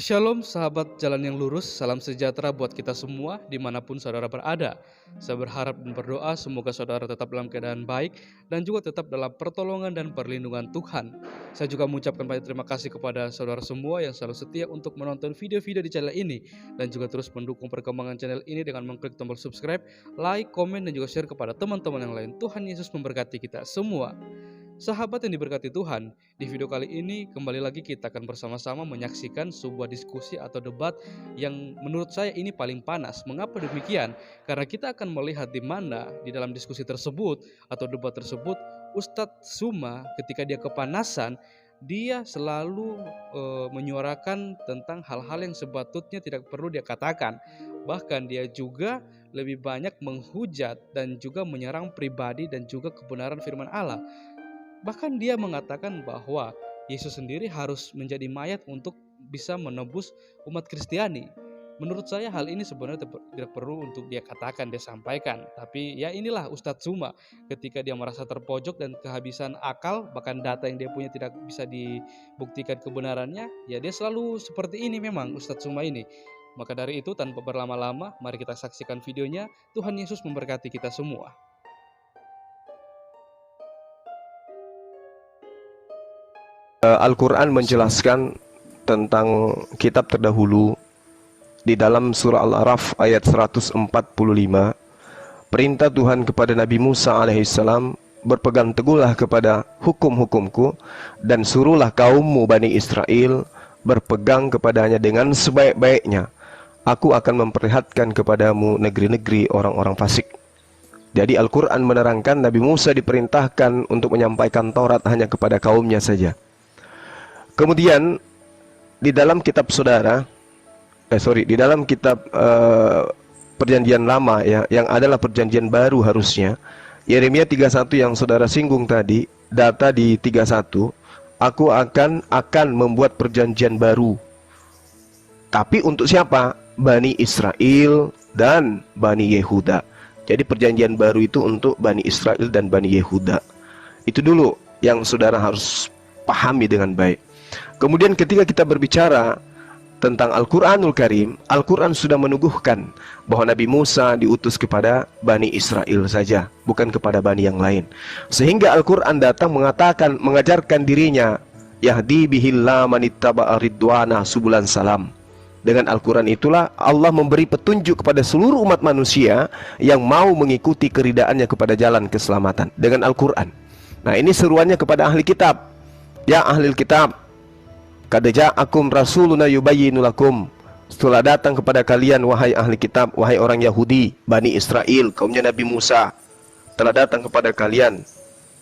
Shalom sahabat jalan yang lurus, salam sejahtera buat kita semua dimanapun saudara berada. Saya berharap dan berdoa semoga saudara tetap dalam keadaan baik dan juga tetap dalam pertolongan dan perlindungan Tuhan. Saya juga mengucapkan banyak terima kasih kepada saudara semua yang selalu setia untuk menonton video-video di channel ini dan juga terus mendukung perkembangan channel ini dengan mengklik tombol subscribe, like, komen, dan juga share kepada teman-teman yang lain. Tuhan Yesus memberkati kita semua. Sahabat yang diberkati Tuhan, di video kali ini kembali lagi kita akan bersama-sama menyaksikan sebuah diskusi atau debat yang menurut saya ini paling panas. Mengapa demikian? Karena kita akan melihat di mana di dalam diskusi tersebut atau debat tersebut Ustadz Tsuma ketika dia kepanasan, dia selalu menyuarakan tentang hal-hal yang sepatutnya tidak perlu dia katakan. Bahkan dia juga lebih banyak menghujat dan juga menyerang pribadi dan juga kebenaran firman Allah. Bahkan dia mengatakan bahwa Yesus sendiri harus menjadi mayat untuk bisa menebus umat Kristiani. Menurut saya hal ini sebenarnya tidak perlu untuk dia katakan, dia sampaikan. Tapi ya inilah Ustadz Tsuma ketika dia merasa terpojok dan kehabisan akal, bahkan data yang dia punya tidak bisa dibuktikan kebenarannya, ya dia selalu seperti ini memang Ustadz Tsuma ini. Maka dari itu tanpa berlama-lama, mari kita saksikan videonya. Tuhan Yesus memberkati kita semua. Al-Quran menjelaskan tentang kitab terdahulu di dalam surah Al-A'raf ayat 145. Perintah Tuhan kepada Nabi Musa alaihissalam, berpegang teguhlah kepada hukum-hukumku dan suruhlah kaummu Bani Israel berpegang kepadanya dengan sebaik-baiknya. Aku akan memperlihatkan kepadamu negeri-negeri orang-orang fasik. Jadi Al-Quran menerangkan Nabi Musa diperintahkan untuk menyampaikan Taurat hanya kepada kaumnya saja. Kemudian di dalam kitab di dalam kitab perjanjian lama ya, yang adalah perjanjian baru harusnya, Yeremia 31 yang saudara singgung tadi, data di 31, aku akan membuat perjanjian baru. Tapi untuk siapa? Bani Israel dan Bani Yehuda. Jadi perjanjian baru itu untuk Bani Israel dan Bani Yehuda. Itu dulu yang saudara harus pahami dengan baik. Kemudian ketika kita berbicara tentang Al-Quranul Karim, Al-Quran sudah menuduhkan bahwa Nabi Musa diutus kepada Bani Israel saja, bukan kepada Bani yang lain. Sehingga Al-Quran datang mengajarkan dirinya, Yahdi bihillah manittaba'a ridwana subulan salam. Dengan Al-Quran itulah Allah memberi petunjuk kepada seluruh umat manusia yang mau mengikuti keridaannya kepada jalan keselamatan. Dengan Al-Quran. Nah, ini seruannya kepada ahli kitab. Ya ahli kitab, qad ja'akum rasuluna yubayyinu lakum. Setelah datang kepada kalian wahai ahli kitab, wahai orang Yahudi, Bani Israel, kaumnya Nabi Musa, telah datang kepada kalian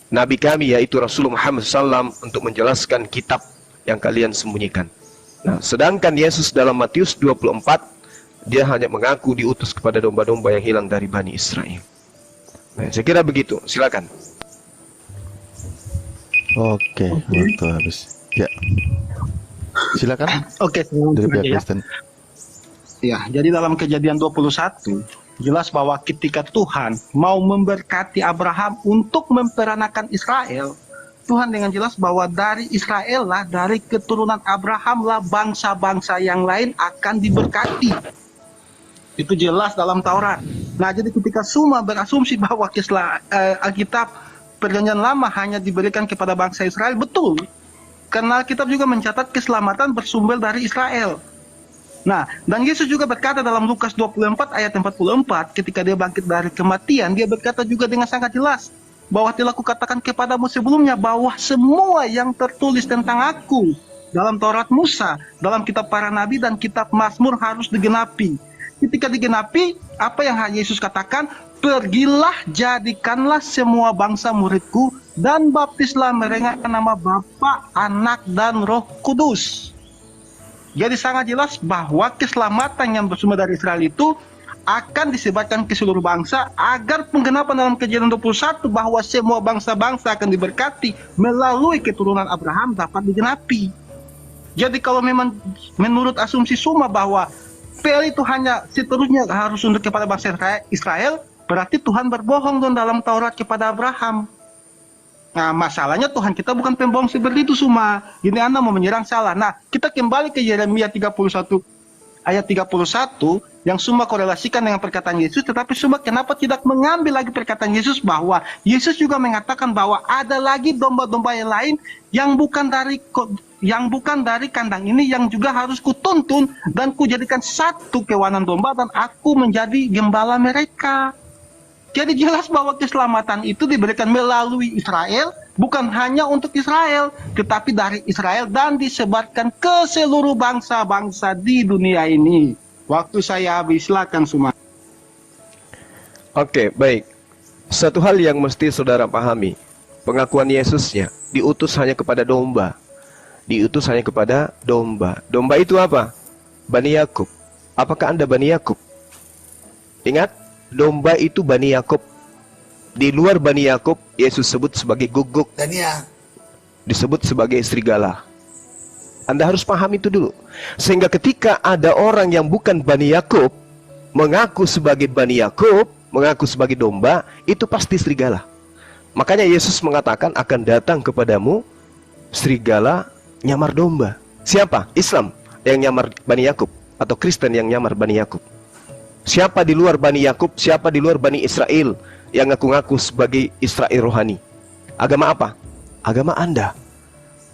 Nabi kami yaitu Rasulullah Muhammad SAW untuk menjelaskan kitab yang kalian sembunyikan. Nah, sedangkan Yesus dalam Matius 24, dia hanya mengaku diutus kepada domba-domba yang hilang dari Bani Israel. Nah, saya kira begitu. Silakan. Oke, waktu habis. Ya, silakan. Oke, Dari pihak ya. Kristen. Ya, jadi dalam Kejadian 21 jelas bahwa ketika Tuhan mau memberkati Abraham untuk memperanakan Israel, Tuhan dengan jelas bahwa dari Israel lah, dari keturunan Abraham lah bangsa-bangsa yang lain akan diberkati. Itu jelas dalam Taurat. Nah, jadi ketika semua berasumsi bahwa Alkitab Perjanjian Lama hanya diberikan kepada bangsa Israel, betul. Karena Alkitab juga mencatat keselamatan bersumber dari Israel. Nah, dan Yesus juga berkata dalam Lukas 24 ayat 44, ketika dia bangkit dari kematian, dia berkata juga dengan sangat jelas, bahwa telah kukatakan kepadamu sebelumnya, bahwa semua yang tertulis tentang aku dalam Taurat Musa, dalam kitab para nabi dan kitab Mazmur harus digenapi. Ketika digenapi, apa yang Yesus katakan? Pergilah, jadikanlah semua bangsa muridku, dan baptislah mereka nama Bapa, Anak, dan Roh Kudus. Jadi sangat jelas bahwa keselamatan yang bersumber dari Israel itu akan disebarkan ke seluruh bangsa, agar penggenapan dalam Kejadian 21 bahwa semua bangsa-bangsa akan diberkati melalui keturunan Abraham dapat digenapi. Jadi kalau memang menurut asumsi Tsuma bahwa PL itu hanya seterusnya harus untuk kepada bangsa Israel, berarti Tuhan berbohong dalam Taurat kepada Abraham. Nah, masalahnya Tuhan kita bukan pembohong seperti itu semua. Gini Anda mau menyerang salah. Nah, kita kembali ke Yeremia 31 ayat 31 yang semua korelasikan dengan perkataan Yesus, tetapi semua kenapa tidak mengambil lagi perkataan Yesus bahwa Yesus juga mengatakan bahwa ada lagi domba-domba yang lain yang bukan dari kandang ini yang juga harus kutuntun dan kujadikan satu kawanan domba dan aku menjadi gembala mereka. Jadi jelas bahwa keselamatan itu diberikan melalui Israel, bukan hanya untuk Israel, tetapi dari Israel dan disebarkan ke seluruh bangsa-bangsa di dunia ini. Waktu saya habis, silakan semua. Oke, baik. Satu hal yang mesti saudara pahami, pengakuan Yesusnya diutus hanya kepada domba. Diutus hanya kepada domba. Domba itu apa? Bani Yakub. Apakah Anda Bani Yakub? Ingat, domba itu Bani Yakub. Di luar Bani Yakub, Yesus sebut sebagai guguk, disebut sebagai serigala. Anda harus paham itu dulu. Sehingga ketika ada orang yang bukan Bani Yakub mengaku sebagai Bani Yakub, mengaku sebagai domba, itu pasti serigala. Makanya Yesus mengatakan akan datang kepadamu serigala nyamar domba. Siapa? Islam yang nyamar Bani Yakub, atau Kristen yang nyamar Bani Yakub. Siapa di luar Bani Yakub, siapa di luar Bani Israel yang ngaku-ngaku sebagai Israel rohani? Agama apa? Agama Anda.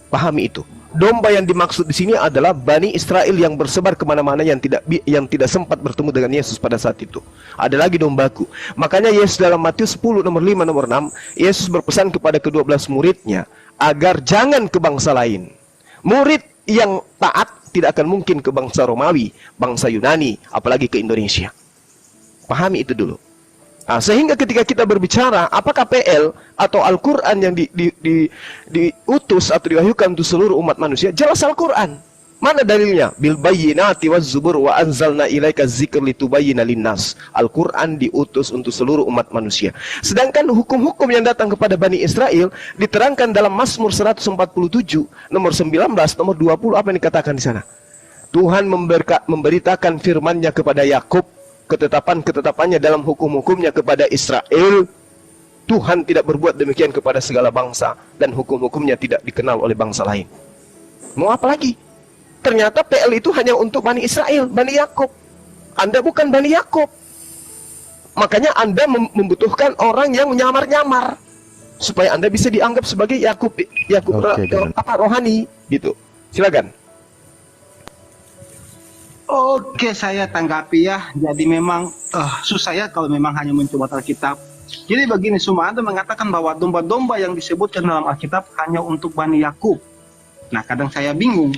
Pahami itu. Domba yang dimaksud di sini adalah Bani Israel yang bersebar kemana-mana yang tidak sempat bertemu dengan Yesus pada saat itu. Ada lagi dombaku. Makanya Yesus dalam Matius 10 nomor 5 nomor 6, Yesus berpesan kepada ke-12 muridnya agar jangan ke bangsa lain. Murid yang taat tidak akan mungkin ke bangsa Romawi, bangsa Yunani, apalagi ke Indonesia. Pahami itu dulu. Nah, sehingga ketika kita berbicara apakah PL atau Al-Quran yang diutus atau diwahyukan untuk seluruh umat manusia, jelas Al-Quran. Mana dalilnya? Bil bayyinati waz zubur wa anzalna ilaika dzikra litubayyana linnas. Al-Quran diutus untuk seluruh umat manusia. Sedangkan hukum-hukum yang datang kepada Bani Israel diterangkan dalam Mazmur 147 nomor 19 nomor 20. Apa yang dikatakan di sana? Tuhan memberitakan firman-Nya kepada Yakub, ketetapan-ketetapannya dalam hukum-hukumnya kepada Israel. Tuhan tidak berbuat demikian kepada segala bangsa, dan hukum-hukumnya tidak dikenal oleh bangsa lain. Mau apa lagi? Ternyata PL itu hanya untuk Bani Israel, Bani Yakub. Anda bukan Bani Yakub. Makanya Anda membutuhkan orang yang nyamar-nyamar supaya Anda bisa dianggap sebagai Yakub rohani gitu. Silakan. Oke, saya tanggapi ya. Jadi memang susah ya kalau memang hanya mencoba Alkitab. Jadi begini, semua Anda mengatakan bahwa domba-domba yang disebutkan dalam Alkitab hanya untuk Bani Yakub. Nah, kadang saya bingung.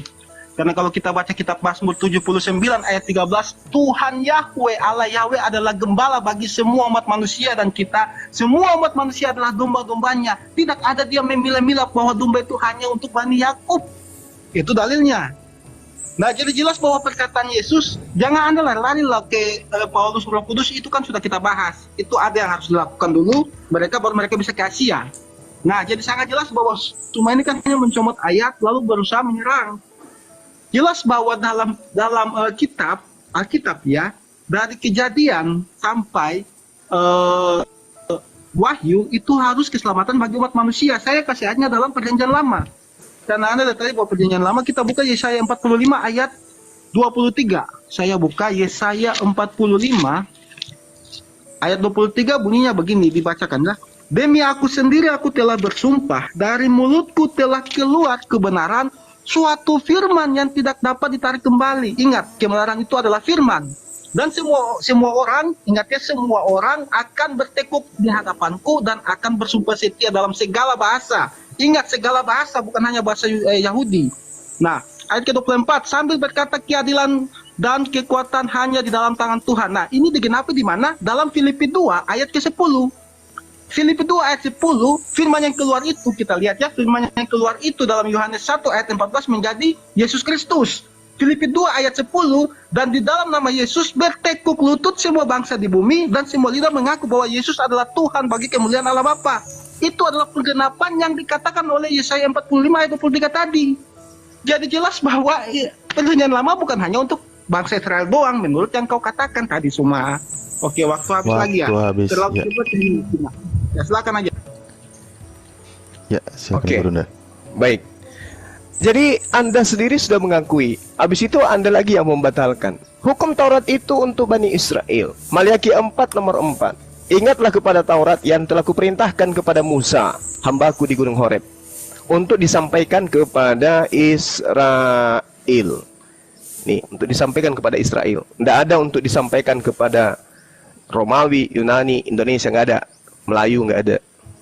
Karena kalau kita baca kitab Mazmur 79 ayat 13, Tuhan Yahweh, Allah Yahweh adalah gembala bagi semua umat manusia, dan kita semua umat manusia adalah domba-dombanya. Tidak ada dia memilah-milah bahwa domba itu hanya untuk Bani Yakub. Itu dalilnya. Nah, jadi jelas bahwa perkataan Yesus, jangan Anda lari-lari ke Paulus Roh Kudus, itu kan sudah kita bahas. Itu ada yang harus dilakukan dulu, baru mereka bisa ke Asia. Nah, jadi sangat jelas bahwa cuma ini kan hanya mencomot ayat lalu berusaha menyerang. Jelas bahwa dalam Alkitab ya, dari Kejadian sampai Wahyu itu harus keselamatan bagi umat manusia. Saya kasih ayatnya dalam Perjanjian Lama. Karena Anda lihat tadi bahwa Perjanjian Lama, kita buka Yesaya 45 ayat 23. Saya buka Yesaya 45 ayat 23, bunyinya begini, dibacakan ya. Demi aku sendiri aku telah bersumpah, dari mulutku telah keluar kebenaran, suatu firman yang tidak dapat ditarik kembali. Ingat, kebenaran itu adalah firman. Dan semua orang, ingat ya, semua orang akan bertekuk di hadapanku dan akan bersumpah setia dalam segala bahasa. Ingat, segala bahasa, bukan hanya bahasa Yahudi. Nah, ayat ke-24, sambil berkata keadilan dan kekuatan hanya di dalam tangan Tuhan. Nah, ini digenapi di mana? Dalam Filipi 2 ayat ke-10. Filipi 2 ayat 10, firman yang keluar itu, kita lihat ya, firman yang keluar itu dalam Yohanes 1 ayat 14 menjadi Yesus Kristus. Filipi 2 ayat 10, dan di dalam nama Yesus bertekuk lutut semua bangsa di bumi, dan semua lidah mengaku bahwa Yesus adalah Tuhan bagi kemuliaan Allah Bapa. Itu adalah pergenapan yang dikatakan oleh Yesaya 45 ayat 23 tadi. Jadi jelas bahwa Perjanjian Lama bukan hanya untuk bangsa Israel doang, menurut yang kau katakan tadi semua. Oke, waktu habis lagi ya. Terlalu cepat ini. Ya, silakan aja. Ya, silakan Oke. Gurunda. Baik. Jadi Anda sendiri sudah mengakui, habis itu Anda lagi yang membatalkan. Hukum Taurat itu untuk Bani Israel. Maliaki 4 nomor 4. Ingatlah kepada Taurat yang telah kuperintahkan kepada Musa, hambaku di Gunung Horeb, untuk disampaikan kepada Israel. Nih, untuk disampaikan kepada Israel. Tidak ada untuk disampaikan kepada Romawi, Yunani, Indonesia, nggak ada. Melayu nggak ada.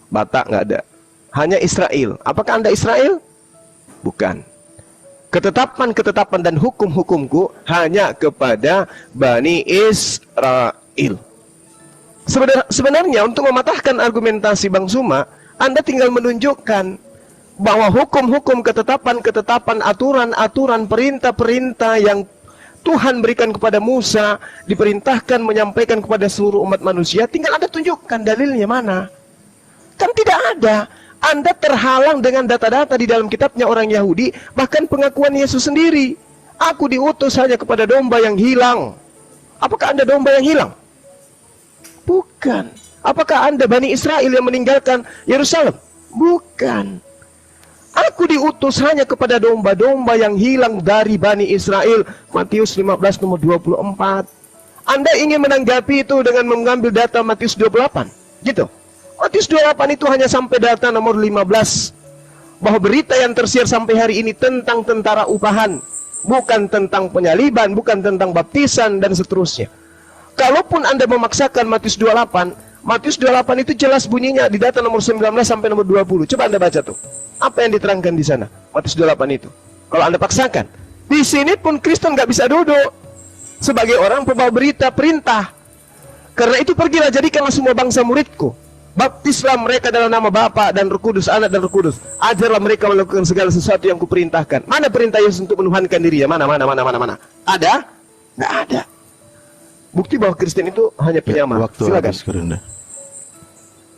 Batak nggak ada. Hanya Israel. Apakah Anda Israel? Bukan. Ketetapan-ketetapan dan hukum-hukumku hanya kepada Bani Israel. Sebenarnya untuk mematahkan argumentasi Bang Suma, Anda tinggal menunjukkan bahwa hukum-hukum, ketetapan-ketetapan, aturan-aturan, perintah-perintah yang Tuhan berikan kepada Musa, diperintahkan menyampaikan kepada seluruh umat manusia, tinggal Anda tunjukkan dalilnya mana. Kan tidak ada. Anda terhalang dengan data-data di dalam kitabnya orang Yahudi, bahkan pengakuan Yesus sendiri. Aku diutus hanya kepada domba yang hilang. Apakah Anda domba yang hilang? Bukan. Apakah Anda Bani Israel yang meninggalkan Yerusalem? Bukan. Aku diutus hanya kepada domba-domba yang hilang dari Bani Israel. Matius 15 nomor 24. Anda ingin menanggapi itu dengan mengambil data Matius 28. Gitu. Matius 28 itu hanya sampai data nomor 15. Bahwa berita yang tersiar sampai hari ini tentang tentara upahan. Bukan tentang penyaliban, bukan tentang baptisan, dan seterusnya. Kalaupun Anda memaksakan Matius 28, Matius 28 itu jelas bunyinya di data nomor 19 sampai nomor 20. Coba Anda baca tuh. Apa yang diterangkan di sana? Matius 28 itu. Kalau Anda paksakan. Di sini pun Kristen nggak bisa duduk. Sebagai orang pembawa berita, perintah. Karena itu pergilah jadikanlah semua bangsa muridku. Baptislah mereka dalam nama Bapa dan Roh Kudus, Anak dan Roh Kudus. Ajarlah mereka melakukan segala sesuatu yang kuperintahkan. Mana perintah Yesus untuk menuhankan dirinya? Mana? Ada? Nggak ada. Bukti bahwa Kristen itu hanya Ya, penyamar. waktu Silakan. habis Gurunda.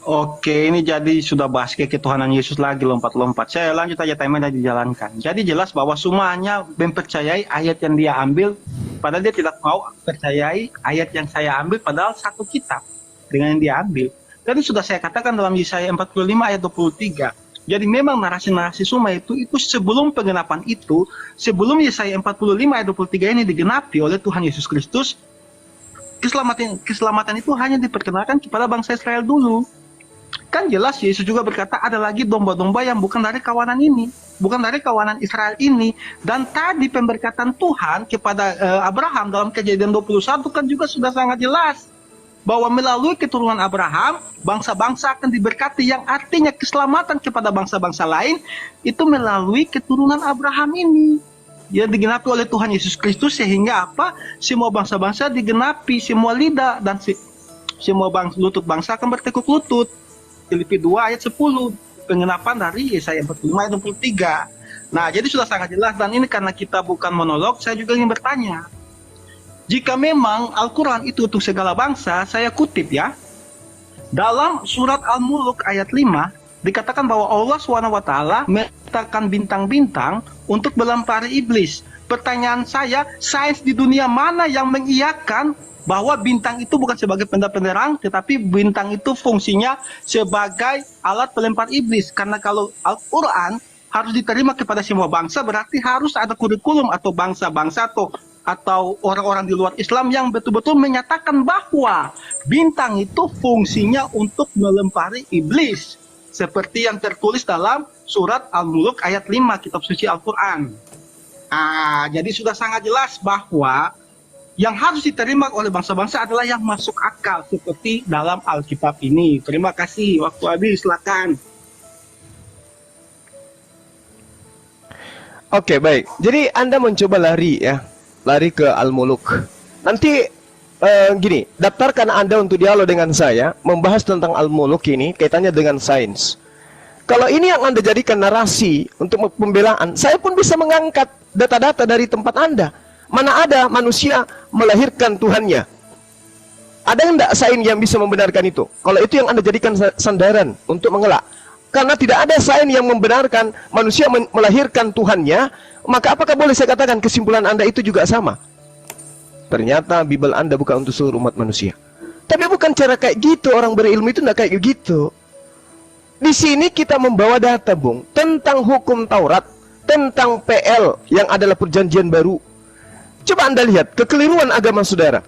Oke, ini jadi sudah bahas ke ketuhanan Yesus lagi lompat-lompat. Saya lanjut aja timernya dijalankan. Jadi jelas bahwa semuanya mempercayai ayat yang dia ambil, padahal dia tidak mau percayai ayat yang saya ambil, padahal satu kitab dengan yang dia ambil. Tadi sudah saya katakan dalam Yesaya 45 ayat 23. Jadi memang narasi-narasi semua itu sebelum penggenapan itu, sebelum Yesaya 45 ayat 23 ini digenapi oleh Tuhan Yesus Kristus, keselamatan itu hanya diperkenalkan kepada bangsa Israel dulu. Kan jelas Yesus juga berkata ada lagi domba-domba yang bukan dari kawanan ini, bukan dari kawanan Israel ini. Dan tadi pemberkatan Tuhan kepada Abraham dalam Kejadian 21 kan juga sudah sangat jelas bahwa melalui keturunan Abraham bangsa-bangsa akan diberkati, yang artinya keselamatan kepada bangsa-bangsa lain itu melalui keturunan Abraham ini. Dia digenapi oleh Tuhan Yesus Kristus sehingga apa? Semua bangsa-bangsa digenapi, semua lidah dan semua lutut bangsa akan bertekuk lutut. Filipi 2 ayat 10, pengenapan dari Yesaya 45 ayat 23. Nah, jadi sudah sangat jelas, dan ini karena kita bukan monolog, saya juga ingin bertanya. Jika memang Al-Quran itu untuk segala bangsa, saya kutip ya. Dalam surat Al-Muluk ayat 5, dikatakan bahwa Allah SWT menciptakan bintang-bintang untuk melempari iblis. Pertanyaan saya, sains di dunia mana yang mengiyakan bahwa bintang itu bukan sebagai benda penerang, tetapi bintang itu fungsinya sebagai alat pelempar iblis? Karena kalau Al-Quran harus diterima kepada semua bangsa, berarti harus ada kurikulum atau bangsa-bangsa atau orang-orang di luar Islam yang betul-betul menyatakan bahwa bintang itu fungsinya untuk melempari iblis. Seperti yang tertulis dalam surat Al-Muluk ayat 5 kitab suci Al-Quran. Jadi sudah sangat jelas bahwa yang harus diterima oleh bangsa-bangsa adalah yang masuk akal seperti dalam Alkitab ini. Terima kasih. Waktu habis, silakan. Oke, baik. Jadi Anda mencoba lari ke Al-Muluk. Nanti gini, daftarkan Anda untuk dialog dengan saya, membahas tentang Al-Muluk ini kaitannya dengan sains. Kalau ini yang Anda jadikan narasi untuk pembelaan, saya pun bisa mengangkat data-data dari tempat Anda. Mana ada manusia melahirkan Tuhannya? Ada enggak sains yang bisa membenarkan itu? Kalau itu yang Anda jadikan sandaran untuk mengelak. Karena tidak ada sains yang membenarkan manusia melahirkan Tuhannya, maka apakah boleh saya katakan kesimpulan Anda itu juga sama? Ternyata Bible Anda bukan untuk seluruh umat manusia. Tapi bukan cara kayak gitu, orang berilmu itu enggak kayak gitu. Di sini kita membawa data, Bung, tentang hukum Taurat, tentang PL yang adalah perjanjian baru. Coba Anda lihat kekeliruan agama saudara.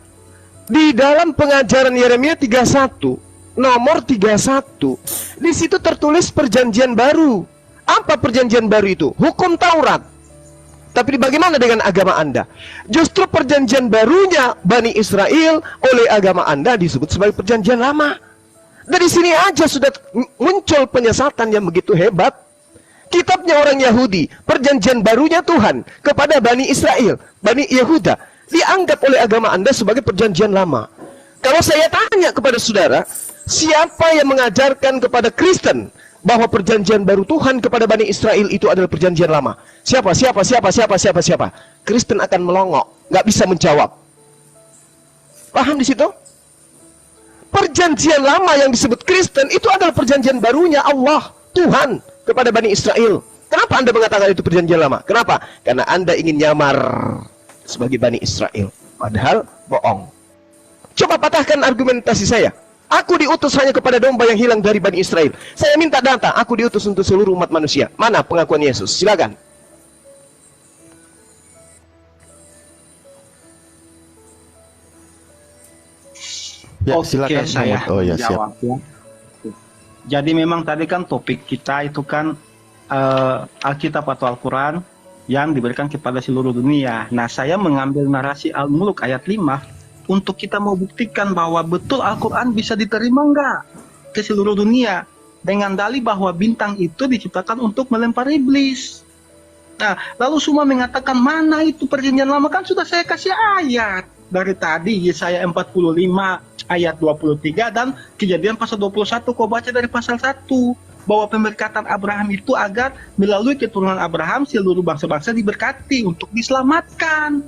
Di dalam pengajaran Yeremia 31, nomor 31, di situ tertulis perjanjian baru. Apa perjanjian baru itu? Hukum Taurat. Tapi bagaimana dengan agama Anda? Justru perjanjian barunya Bani Israel oleh agama Anda disebut sebagai perjanjian lama. Dari sini aja sudah muncul penyesatan yang begitu hebat. Kitabnya orang Yahudi, perjanjian barunya Tuhan kepada Bani Israel, Bani Yehuda, dianggap oleh agama Anda sebagai perjanjian lama. Kalau saya tanya kepada saudara, siapa yang mengajarkan kepada Kristen bahwa perjanjian baru Tuhan kepada Bani Israel itu adalah perjanjian lama? Siapa? Kristen akan melongok, nggak bisa menjawab. Paham di situ? Perjanjian lama yang disebut Kristen itu adalah perjanjian barunya Allah, Tuhan kepada Bani Israel. Kenapa Anda mengatakan itu perjanjian lama? Kenapa? Karena Anda ingin nyamar sebagai Bani Israel. Padahal bohong. Coba patahkan argumentasi saya. Aku diutus hanya kepada domba yang hilang dari Bani Israel. Saya minta data, aku diutus untuk seluruh umat manusia. Mana pengakuan Yesus? Silakan. Ya, Oke, silakan. saya Oh ya, siap. jawab ya. Jadi memang tadi kan topik kita itu kan Alkitab atau Al-Quran yang diberikan kepada seluruh dunia. Nah, saya mengambil narasi Al-Muluk ayat 5 untuk kita mau buktikan bahwa betul Al-Quran bisa diterima enggak ke seluruh dunia, dengan dalih bahwa bintang itu diciptakan untuk melempar iblis. Nah, lalu semua mengatakan mana itu perjanjian lama, kan sudah saya kasih ayat dari tadi, Yesaya 45 ayat 23 dan Kejadian pasal 21. Kau baca dari pasal 1 bahwa pemberkatan Abraham itu agar melalui keturunan Abraham seluruh bangsa-bangsa diberkati untuk diselamatkan.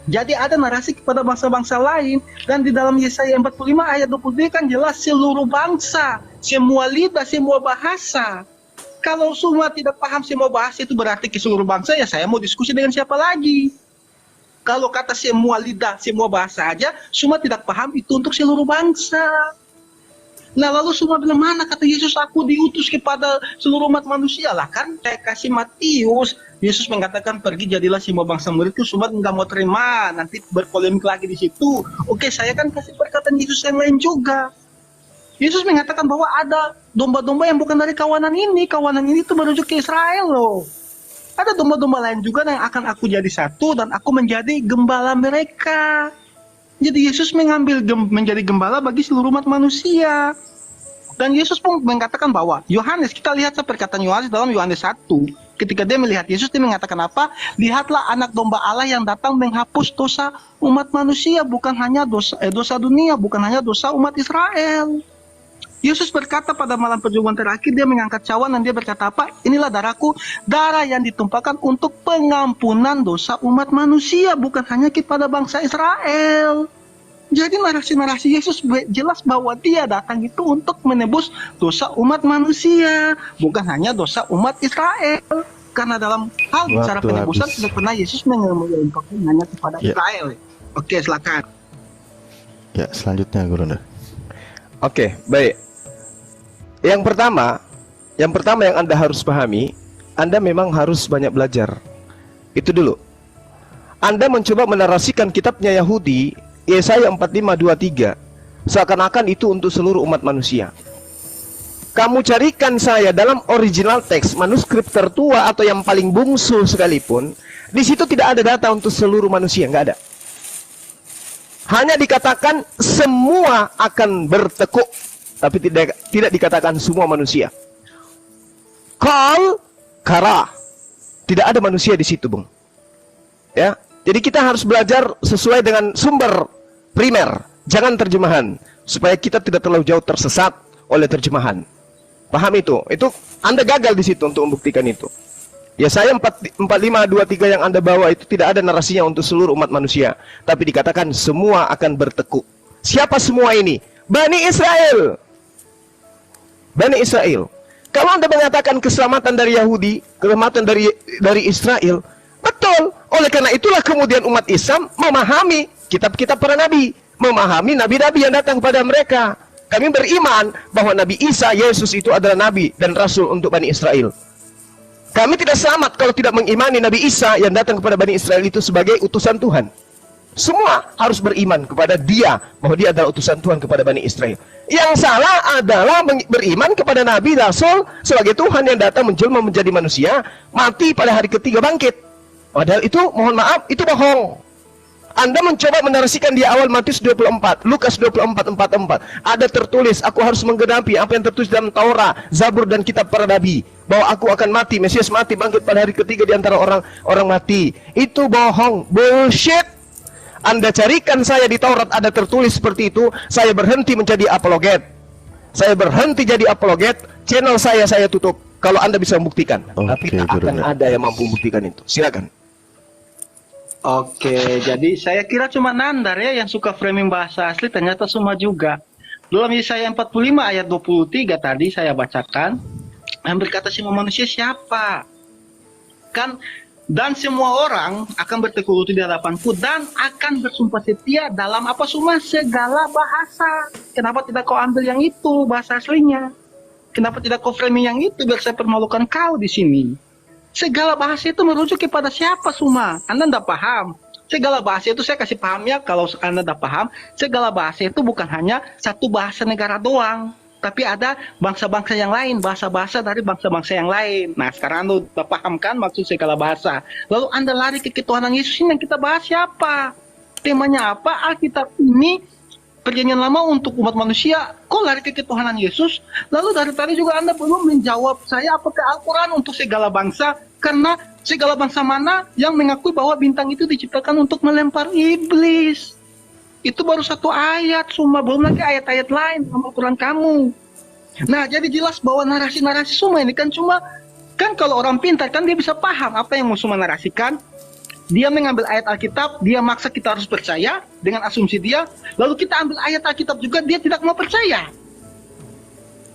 Jadi ada narasi kepada bangsa-bangsa lain, dan di dalam Yesaya 45 ayat 23 kan jelas seluruh bangsa, semua lidah, semua bahasa. Kalau semua tidak paham semua bahasa itu berarti ke seluruh bangsa, ya saya mau diskusi dengan siapa lagi? Kalau kata semua lidah, semua bahasa aja, semua tidak paham itu untuk seluruh bangsa. Nah, lalu semua bilang, mana kata Yesus aku diutus kepada seluruh umat manusia? Lah kan saya kasih Matius, Yesus mengatakan pergi jadilah semua bangsa muridku, semua nggak mau terima, nanti berpolemik lagi di situ. Oke, saya kan kasih perkataan Yesus yang lain juga. Yesus mengatakan bahwa ada domba-domba yang bukan dari kawanan ini tuh menuju ke Israel loh. Ada domba-domba lain juga yang akan aku jadi satu dan aku menjadi gembala mereka. Jadi Yesus menjadi gembala bagi seluruh umat manusia. Dan Yesus pun mengatakan bahwa Yohanes, kita lihat perkataan Yohanes dalam Yohanes 1. Ketika dia melihat Yesus, dia mengatakan apa? Lihatlah anak domba Allah yang datang menghapus dosa umat manusia, bukan hanya dosa dunia, bukan hanya dosa umat Israel. Yesus berkata pada malam perjamuan terakhir, dia mengangkat cawan dan dia berkata apa? Inilah darahku, darah yang ditumpahkan untuk pengampunan dosa umat manusia, bukan hanya kepada bangsa Israel. Jadi narasi-narasi Yesus jelas bahwa dia datang itu untuk menebus dosa umat manusia, bukan hanya dosa umat Israel. Karena dalam hal bicara penebusan tidak pernah Yesus menyampaikan hanya kepada Israel. Oke, silakan. Ya, selanjutnya Guru. Oke, baik. Yang pertama yang Anda harus pahami, Anda memang harus banyak belajar. Itu dulu. Anda mencoba menarasikan kitabnya Yahudi, Yesaya 45:23, seakan-akan itu untuk seluruh umat manusia. Kamu carikan saya dalam original teks, manuskrip tertua atau yang paling bungsu sekalipun, di situ tidak ada data untuk seluruh manusia, nggak ada. Hanya dikatakan semua akan bertekuk, tapi tidak dikatakan semua manusia. Kal kara, tidak ada manusia di situ, Bung. Ya, jadi kita harus belajar sesuai dengan sumber primer, jangan terjemahan, supaya kita tidak terlalu jauh tersesat oleh terjemahan. Paham itu? Itu Anda gagal di situ untuk membuktikan itu. Yesaya 45:23 yang Anda bawa itu tidak ada narasinya untuk seluruh umat manusia, tapi dikatakan semua akan bertekuk. Siapa semua ini? Bani Israel. Bani Israel. Kalau Anda mengatakan keselamatan dari Yahudi, keselamatan dari Israel, betul. Oleh karena itulah kemudian umat Islam memahami kitab-kitab para nabi, memahami nabi-nabi yang datang kepada mereka. Kami beriman bahwa Nabi Isa, Yesus itu adalah Nabi dan Rasul untuk Bani Israel. Kami tidak selamat kalau tidak mengimani Nabi Isa yang datang kepada Bani Israel itu sebagai utusan Tuhan. Semua harus beriman kepada dia, bahwa dia adalah utusan Tuhan kepada Bani Israel. Yang salah adalah beriman kepada Nabi Rasul sebagai Tuhan yang datang menjelma menjadi manusia, mati pada hari ketiga bangkit. Padahal itu, mohon maaf, itu bohong. Anda mencoba menarasikan di awal Matius 24, Lukas 24:44. Ada tertulis, aku harus menggenapi apa yang tertulis dalam Taurat, Zabur dan kitab para nabi, bahwa aku akan mati, Mesias mati, bangkit pada hari ketiga di antara orang mati. Itu bohong, bullshit. Anda carikan saya di Taurat ada tertulis seperti itu, saya berhenti menjadi apologet. Saya berhenti jadi apologet, channel saya tutup. Kalau Anda bisa membuktikan, tapi tak akan ada yang mampu membuktikan itu. Silakan. Oke, jadi saya kira cuma Nandar ya yang suka framing bahasa asli, ternyata semua juga. Dalam Yesaya 45 ayat 23 tadi saya bacakan, yang berkata semua manusia siapa? Kan, dan semua orang akan bertekuk lutut di hadapanku dan akan bersumpah setia dalam apa semua segala bahasa. Kenapa tidak kau ambil yang itu bahasa aslinya? Kenapa tidak kau framing yang itu biar saya permalukan kau di sini? Segala bahasa itu merujuk kepada siapa Suma? Anda tidak paham. Segala bahasa itu saya kasih paham ya, kalau Anda tidak paham. Segala bahasa itu bukan hanya satu bahasa negara doang, tapi ada bangsa-bangsa yang lain, bahasa-bahasa dari bangsa-bangsa yang lain. Nah, sekarang Anda sudah paham kan maksud segala bahasa. Lalu Anda lari ke ketuhanan Yesus, ini yang kita bahas siapa? Temanya apa? Alkitab ini Perjanjian Lama untuk umat manusia, kok lari ke ketuhanan Yesus? Lalu dari tadi juga Anda belum menjawab saya apakah Al-Quran untuk segala bangsa, karena segala bangsa mana yang mengakui bahwa bintang itu diciptakan untuk melempar iblis. Itu baru satu ayat, semua belum lagi ayat-ayat lain dalam Al-Quran kamu. Nah, jadi jelas bahwa narasi-narasi semua ini kan cuma, kan kalau orang pintar kan dia bisa paham apa yang mau semua narasikan. Dia mengambil ayat Alkitab, dia maksa kita harus percaya dengan asumsi dia, lalu kita ambil ayat Alkitab juga, dia tidak mau percaya.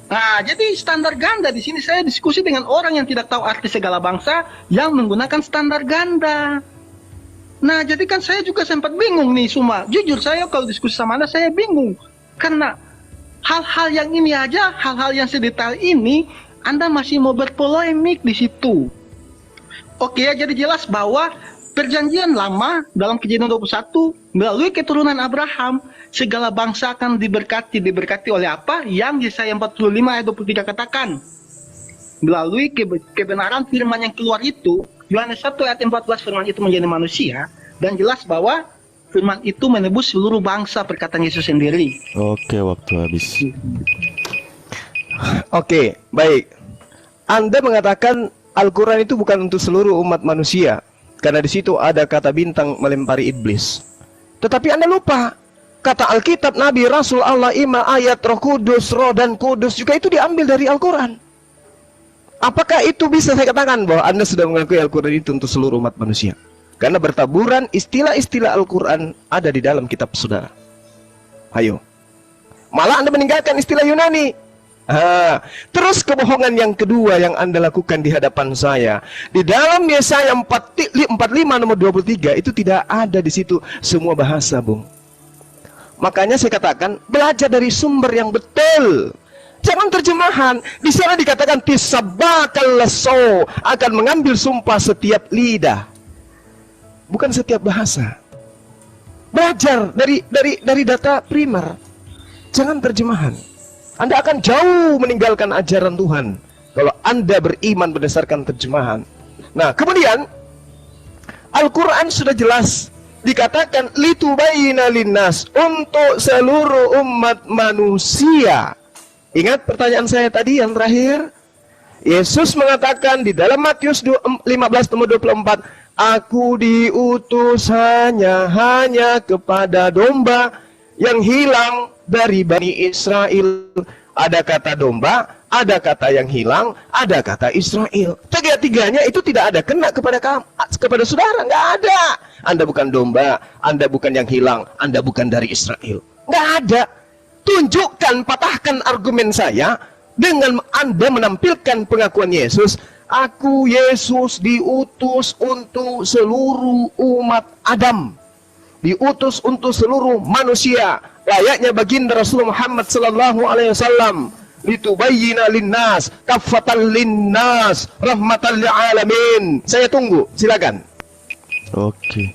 Nah, jadi standar ganda di sini saya diskusi dengan orang yang tidak tahu arti segala bangsa yang menggunakan standar ganda. Nah, jadi kan saya juga sempat bingung nih, Suma. Jujur saya kalau diskusi sama Anda saya bingung. Karena hal-hal yang ini aja, hal-hal yang sedetail ini, Anda masih mau berpolemik di situ. Oke, jadi jelas bahwa Perjanjian Lama dalam Kejadian 21 melalui keturunan Abraham segala bangsa akan diberkati oleh apa? Yang Yesaya 45 ayat 23 katakan. Melalui kebenaran firman yang keluar itu, Yohanes 1 ayat 14 firman itu menjadi manusia, dan jelas bahwa firman itu menebus seluruh bangsa, perkataan Yesus sendiri. Oke, waktu habis. Oke, baik. Anda mengatakan Al-Quran itu bukan untuk seluruh umat manusia, karena di situ ada kata bintang melempari iblis. Tetapi Anda lupa, kata Alkitab, Nabi, Rasul, Allah, Imam, ayat, Roh Kudus, Roh dan Kudus juga itu diambil dari Al-Quran. Apakah itu bisa saya katakan bahwa Anda sudah mengakui Al-Quran itu untuk seluruh umat manusia? Karena bertaburan istilah-istilah Al-Quran ada di dalam kitab saudara. Ayo. Malah Anda meninggalkan istilah Yunani. Terus kebohongan yang kedua yang Anda lakukan di hadapan saya, di dalam Yesaya 45 nomor 23 itu tidak ada di situ semua bahasa, Bung. Makanya saya katakan belajar dari sumber yang betul. Jangan terjemahan. Di sana dikatakan tisabakal leso, akan mengambil sumpah setiap lidah. Bukan setiap bahasa. Belajar dari data primer. Jangan terjemahan. Anda akan jauh meninggalkan ajaran Tuhan kalau Anda beriman berdasarkan terjemahan. Nah, kemudian Al-Quran sudah jelas dikatakan litubayina linnas, untuk seluruh umat manusia. Ingat pertanyaan saya tadi yang terakhir? Yesus mengatakan di dalam Matius 15 nomor 24, aku diutus hanya kepada domba yang hilang dari Bani Israel. Ada kata domba, ada kata yang hilang, ada kata Israel. Tiga-tiganya itu tidak ada kena kepada saudara, nggak ada. Anda bukan domba, Anda bukan yang hilang, Anda bukan dari Israel. Nggak ada. Tunjukkan, patahkan argumen saya dengan Anda menampilkan pengakuan Yesus. Aku Yesus diutus untuk seluruh umat Adam. Diutus untuk seluruh manusia. layaknya baginda Rasulullah Muhammad sallallahu alaihi wasallam, litubayyina linnas kaffatan linnas rahmatan lil alamin. Saya tunggu, silakan. Oke.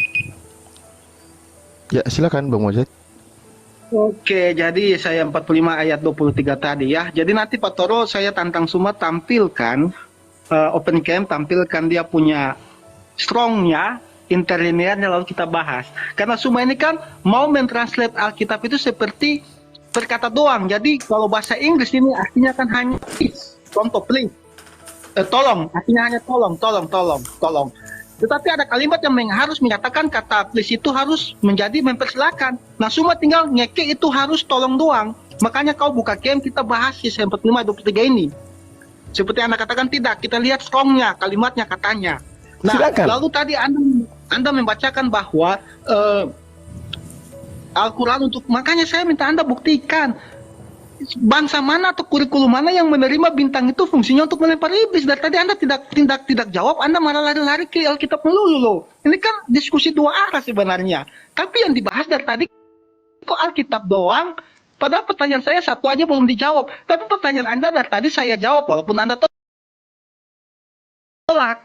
Ya, silakan Bang Mojed. Oke, jadi saya 45 ayat 23 tadi ya. Jadi nanti Pak Toro saya tantang semua tampilkan open cam, tampilkan dia punya strongnya, interlinearnya, lalu kita bahas. Karena semua ini kan mau mentranslate Alkitab itu seperti berkata doang. Jadi kalau bahasa Inggris ini artinya kan hanya please, contoh please, tolong, artinya hanya tolong. Tetapi ada kalimat yang harus menyatakan kata please itu harus menjadi mempersilahkan. Nah, semua tinggal ngeke itu harus tolong doang. Makanya kau buka game, kita bahas Yesaya 45 ayat 23 ini. Seperti Anda katakan tidak, kita lihat strongnya, kalimatnya katanya. Nah, Silakan. lalu tadi Anda membacakan bahwa Al-Quran makanya saya minta Anda buktikan bangsa mana atau kurikulum mana yang menerima bintang itu fungsinya untuk melempar iblis. Dari tadi Anda tidak jawab, Anda malah lari-lari ke Alkitab melulu loh. Ini kan diskusi dua arah sebenarnya. Tapi yang dibahas dari tadi kok Alkitab doang, padahal pertanyaan saya satu aja belum dijawab. Tapi pertanyaan Anda dari tadi saya jawab walaupun Anda tolak.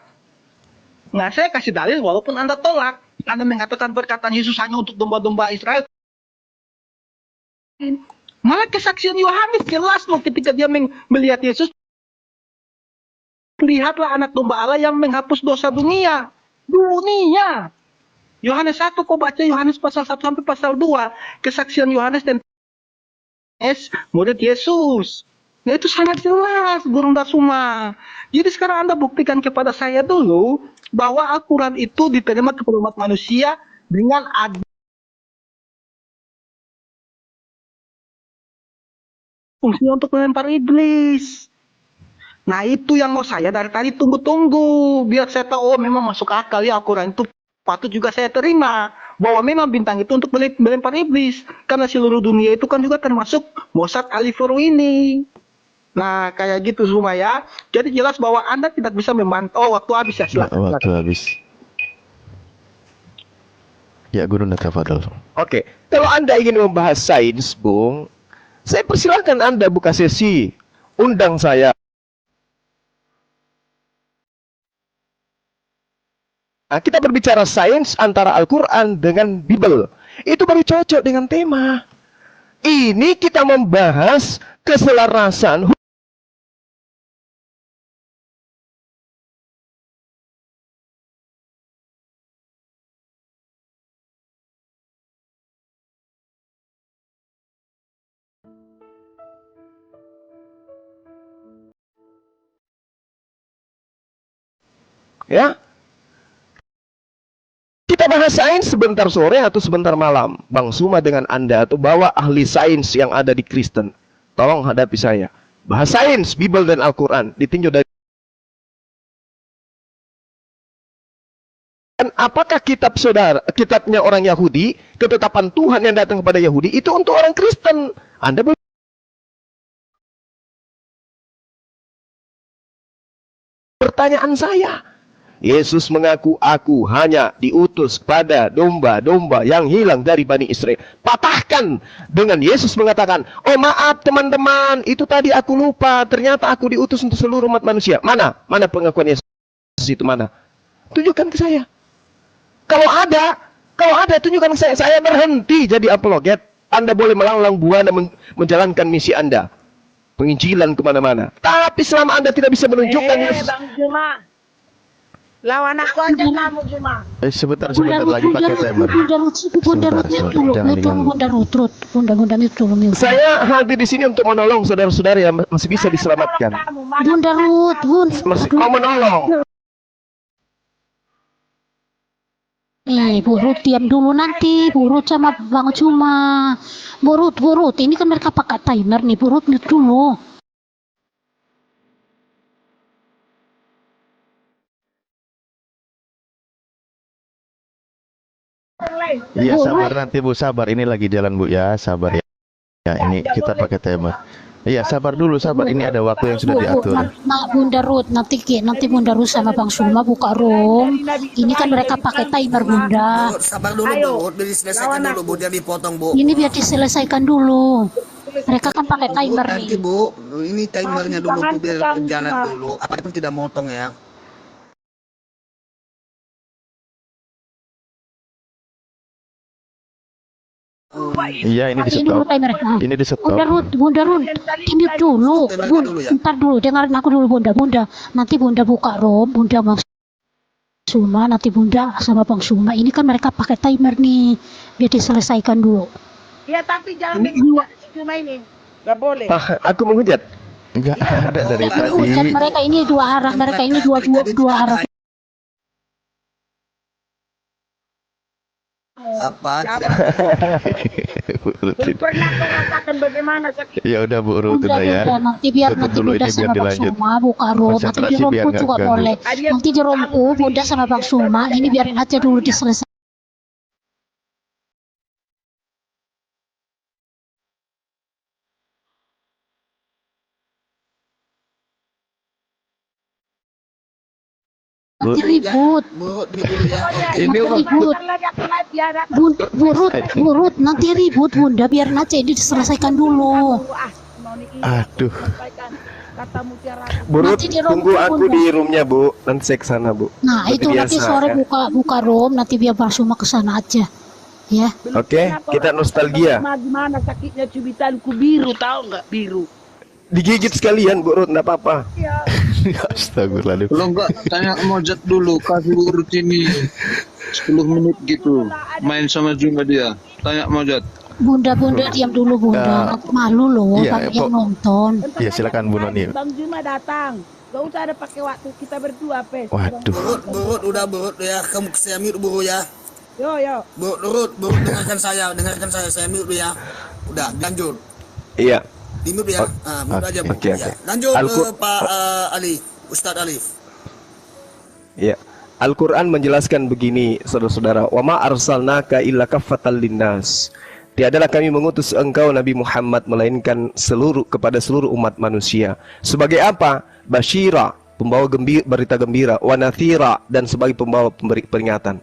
Nah, saya kasih dalil walaupun Anda tolak. Anda mengatakan perkataan Yesus hanya untuk domba-domba Israel. Malah kesaksian Yohanes jelas loh ketika dia melihat Yesus. Lihatlah anak domba Allah yang menghapus dosa dunia. Yohanes 1, kau baca Yohanes pasal 1 sampai pasal 2. Kesaksian Yohanes dan murid Yesus. Nah, itu sangat jelas, Guru Dasuma. Jadi sekarang Anda buktikan kepada saya dulu bahwa Al-Quran itu diterima kepada umat manusia dengan fungsinya untuk melempar iblis. Nah, itu yang mau saya dari tadi tunggu-tunggu. Biar saya tahu, oh memang masuk akal ya Al-Quran itu patut juga saya terima. Bahwa memang bintang itu untuk melempar iblis. Karena seluruh dunia itu kan juga termasuk Mossad Alifuru ini. Nah, kayak gitu semua ya. Jadi jelas bahwa Anda tidak bisa memantau. Oh, waktu habis ya, silakan. Waktu habis. Ya, Guru Natafadol. Oke, kalau Anda ingin membahas sains, Bung, saya persilahkan Anda buka sesi, undang saya. Nah, kita berbicara sains antara Al-Quran dengan Bible. Itu baru cocok dengan tema. Ini kita membahas keselarasan ya. Kita bahas sains sebentar sore atau sebentar malam. Bang Suma dengan Anda atau bawa ahli sains yang ada di Kristen. Tolong hadapi saya. Bahas sains, Bible dan Al-Quran ditinjau dari. Dan apakah kitab saudara, kitabnya orang Yahudi, ketetapan Tuhan yang datang kepada Yahudi itu untuk orang Kristen? Anda pertanyaan saya. Yesus mengaku, aku hanya diutus pada domba-domba yang hilang dari Bani Israel. Patahkan dengan Yesus mengatakan, oh maaf teman-teman, itu tadi aku lupa, ternyata aku diutus untuk seluruh umat manusia. Mana pengakuan Yesus itu, mana? Tunjukkan ke saya. Kalau ada tunjukkan ke saya berhenti jadi apologet. Anda boleh melanglang buana menjalankan misi Anda. Penginjilan kemana-mana. Tapi selama Anda tidak bisa menunjukkan Yesus. Bang Juma, lawan aku aja kamu Juma. Sebentar lagi pakai timer. Bunda Rut, Saya hadir di sini untuk menolong saudara-saudara yang masih bisa diselamatkan. Bunda Rut, Masih mau menolong. Bu Rut diam dulu nanti, Bu Rut sama Bang Cuma. Bu Rut, ini kan mereka pakai timer nih, Bu Rut mute dulu. Iya, sabar nanti Bu, sabar. Ini lagi jalan Bu ya, sabar ya. Ya, ini kita pakai timer. Iya, sabar dulu, sabar. Ini ada waktu yang sudah diatur. Bunda Ruth, nanti Bunda Ruth sama Bang Suma buka room. Ini kan mereka pakai timer Bunda. Sabar dulu Bu, diselesaikan dulu Bu, dia dipotong Bu. Ini biar diselesaikan dulu. Mereka kan pakai timer Nanti nih. Bu, ini timernya dulu Bu, biar jalan dulu. Apa pun tidak motong ya. Iya, ini di Ini dulu stop. timer. Nah, Ini di stop. Bunda Ruth, di-mute dulu. Ntar dulu, dengerin aku dulu Bunda. Nanti Bunda buka room, Bunda Bang Suma, nanti Bunda sama Bang Suma. Ini kan mereka pakai timer nih. Biar diselesaikan dulu. Ya tapi jangan menghujat cuma ini. Gak boleh. Aku menghujat. Enggak ada dari Hujat tadi. mereka ini dua arah, mereka ini dua arah. Apa? Bu Rutin. Pernah kau katakan bagaimana sakit? Ya udah Bu Rutin Udah, ya. nanti biar Tutup nanti dulu Bunda ini biar sama Bang dilanjut. Suma buka room. Nanti di Konsentrasi roomku biar nggak juga ganggu. boleh. Nanti di roomku Bunda sama Bang Suma. Ini biarin aja dulu diselesaikan. Nanti ribut. Bu, dulu ya. Nanti ribut. Bu Ruth, nanti ribut Bunda. Biar aja ini diselesaikan dulu. Aduh. Kata mutiara. Bu Ruth, Nanti di room tunggu aku Bunda. di roomnya Bu. Nanti saya ke sana Bu. Nah Seperti itu nanti biasa, sore ya. buka room. Nanti biar Bang Suma kesana aja. Ya. Oke, kita nostalgia. Gimana sakitnya cubitanku biru, tahu nggak biru? Digigit sekalian Bu Ruth, enggak apa-apa. Astagfirullahaladzim. Kalau enggak tanya Mojat dulu, kasih urut ini 10 menit gitu. Main sama Juma dia. Tanya Mojat. Bunda diam dulu Bunda. Malu loh Iya, banyak yang nonton. Iya, silakan Bu Noni. Bang Juma datang. Gak usah ada pakai waktu kita berdua, Pes. Waduh. Burut, udah burut ya. Kamu saya mute dulu ya. Yo. Burut, dengarkan saya, saya mute dulu ya. Udah, lanjut. Iya. Di mute ya. Mute aja Bu. oke. Ya. Lanjut Alku- Pak Ali, Ustadz Alif. Ya. Al-Quran menjelaskan begini, saudara-saudara. Wa ma arsalnaka illa kaffatan linnas. Tiadalah kami mengutus engkau Nabi Muhammad melainkan kepada seluruh umat manusia. Sebagai apa? Basyira, pembawa berita gembira, wa nathira, dan sebagai pembawa pemberi peringatan.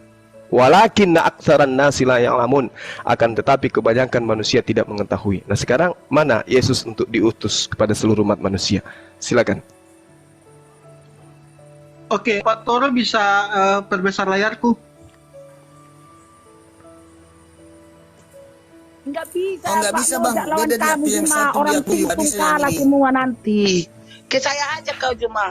Walakinna aktsaran nasi la ya'lamun, akan tetapi kebanyakan manusia tidak mengetahui. Nah, sekarang mana Yesus untuk diutus kepada seluruh umat manusia? Silakan. Oke, Pak Toro bisa perbesar layarku. Enggak bisa. Oh, nggak bisa, Bang. Lawan Beda dia, kamu yang cuma satu orang dia punya, nggak tinggal bisa yang kalah ini. semua nanti. Ke saya aja kau cuma.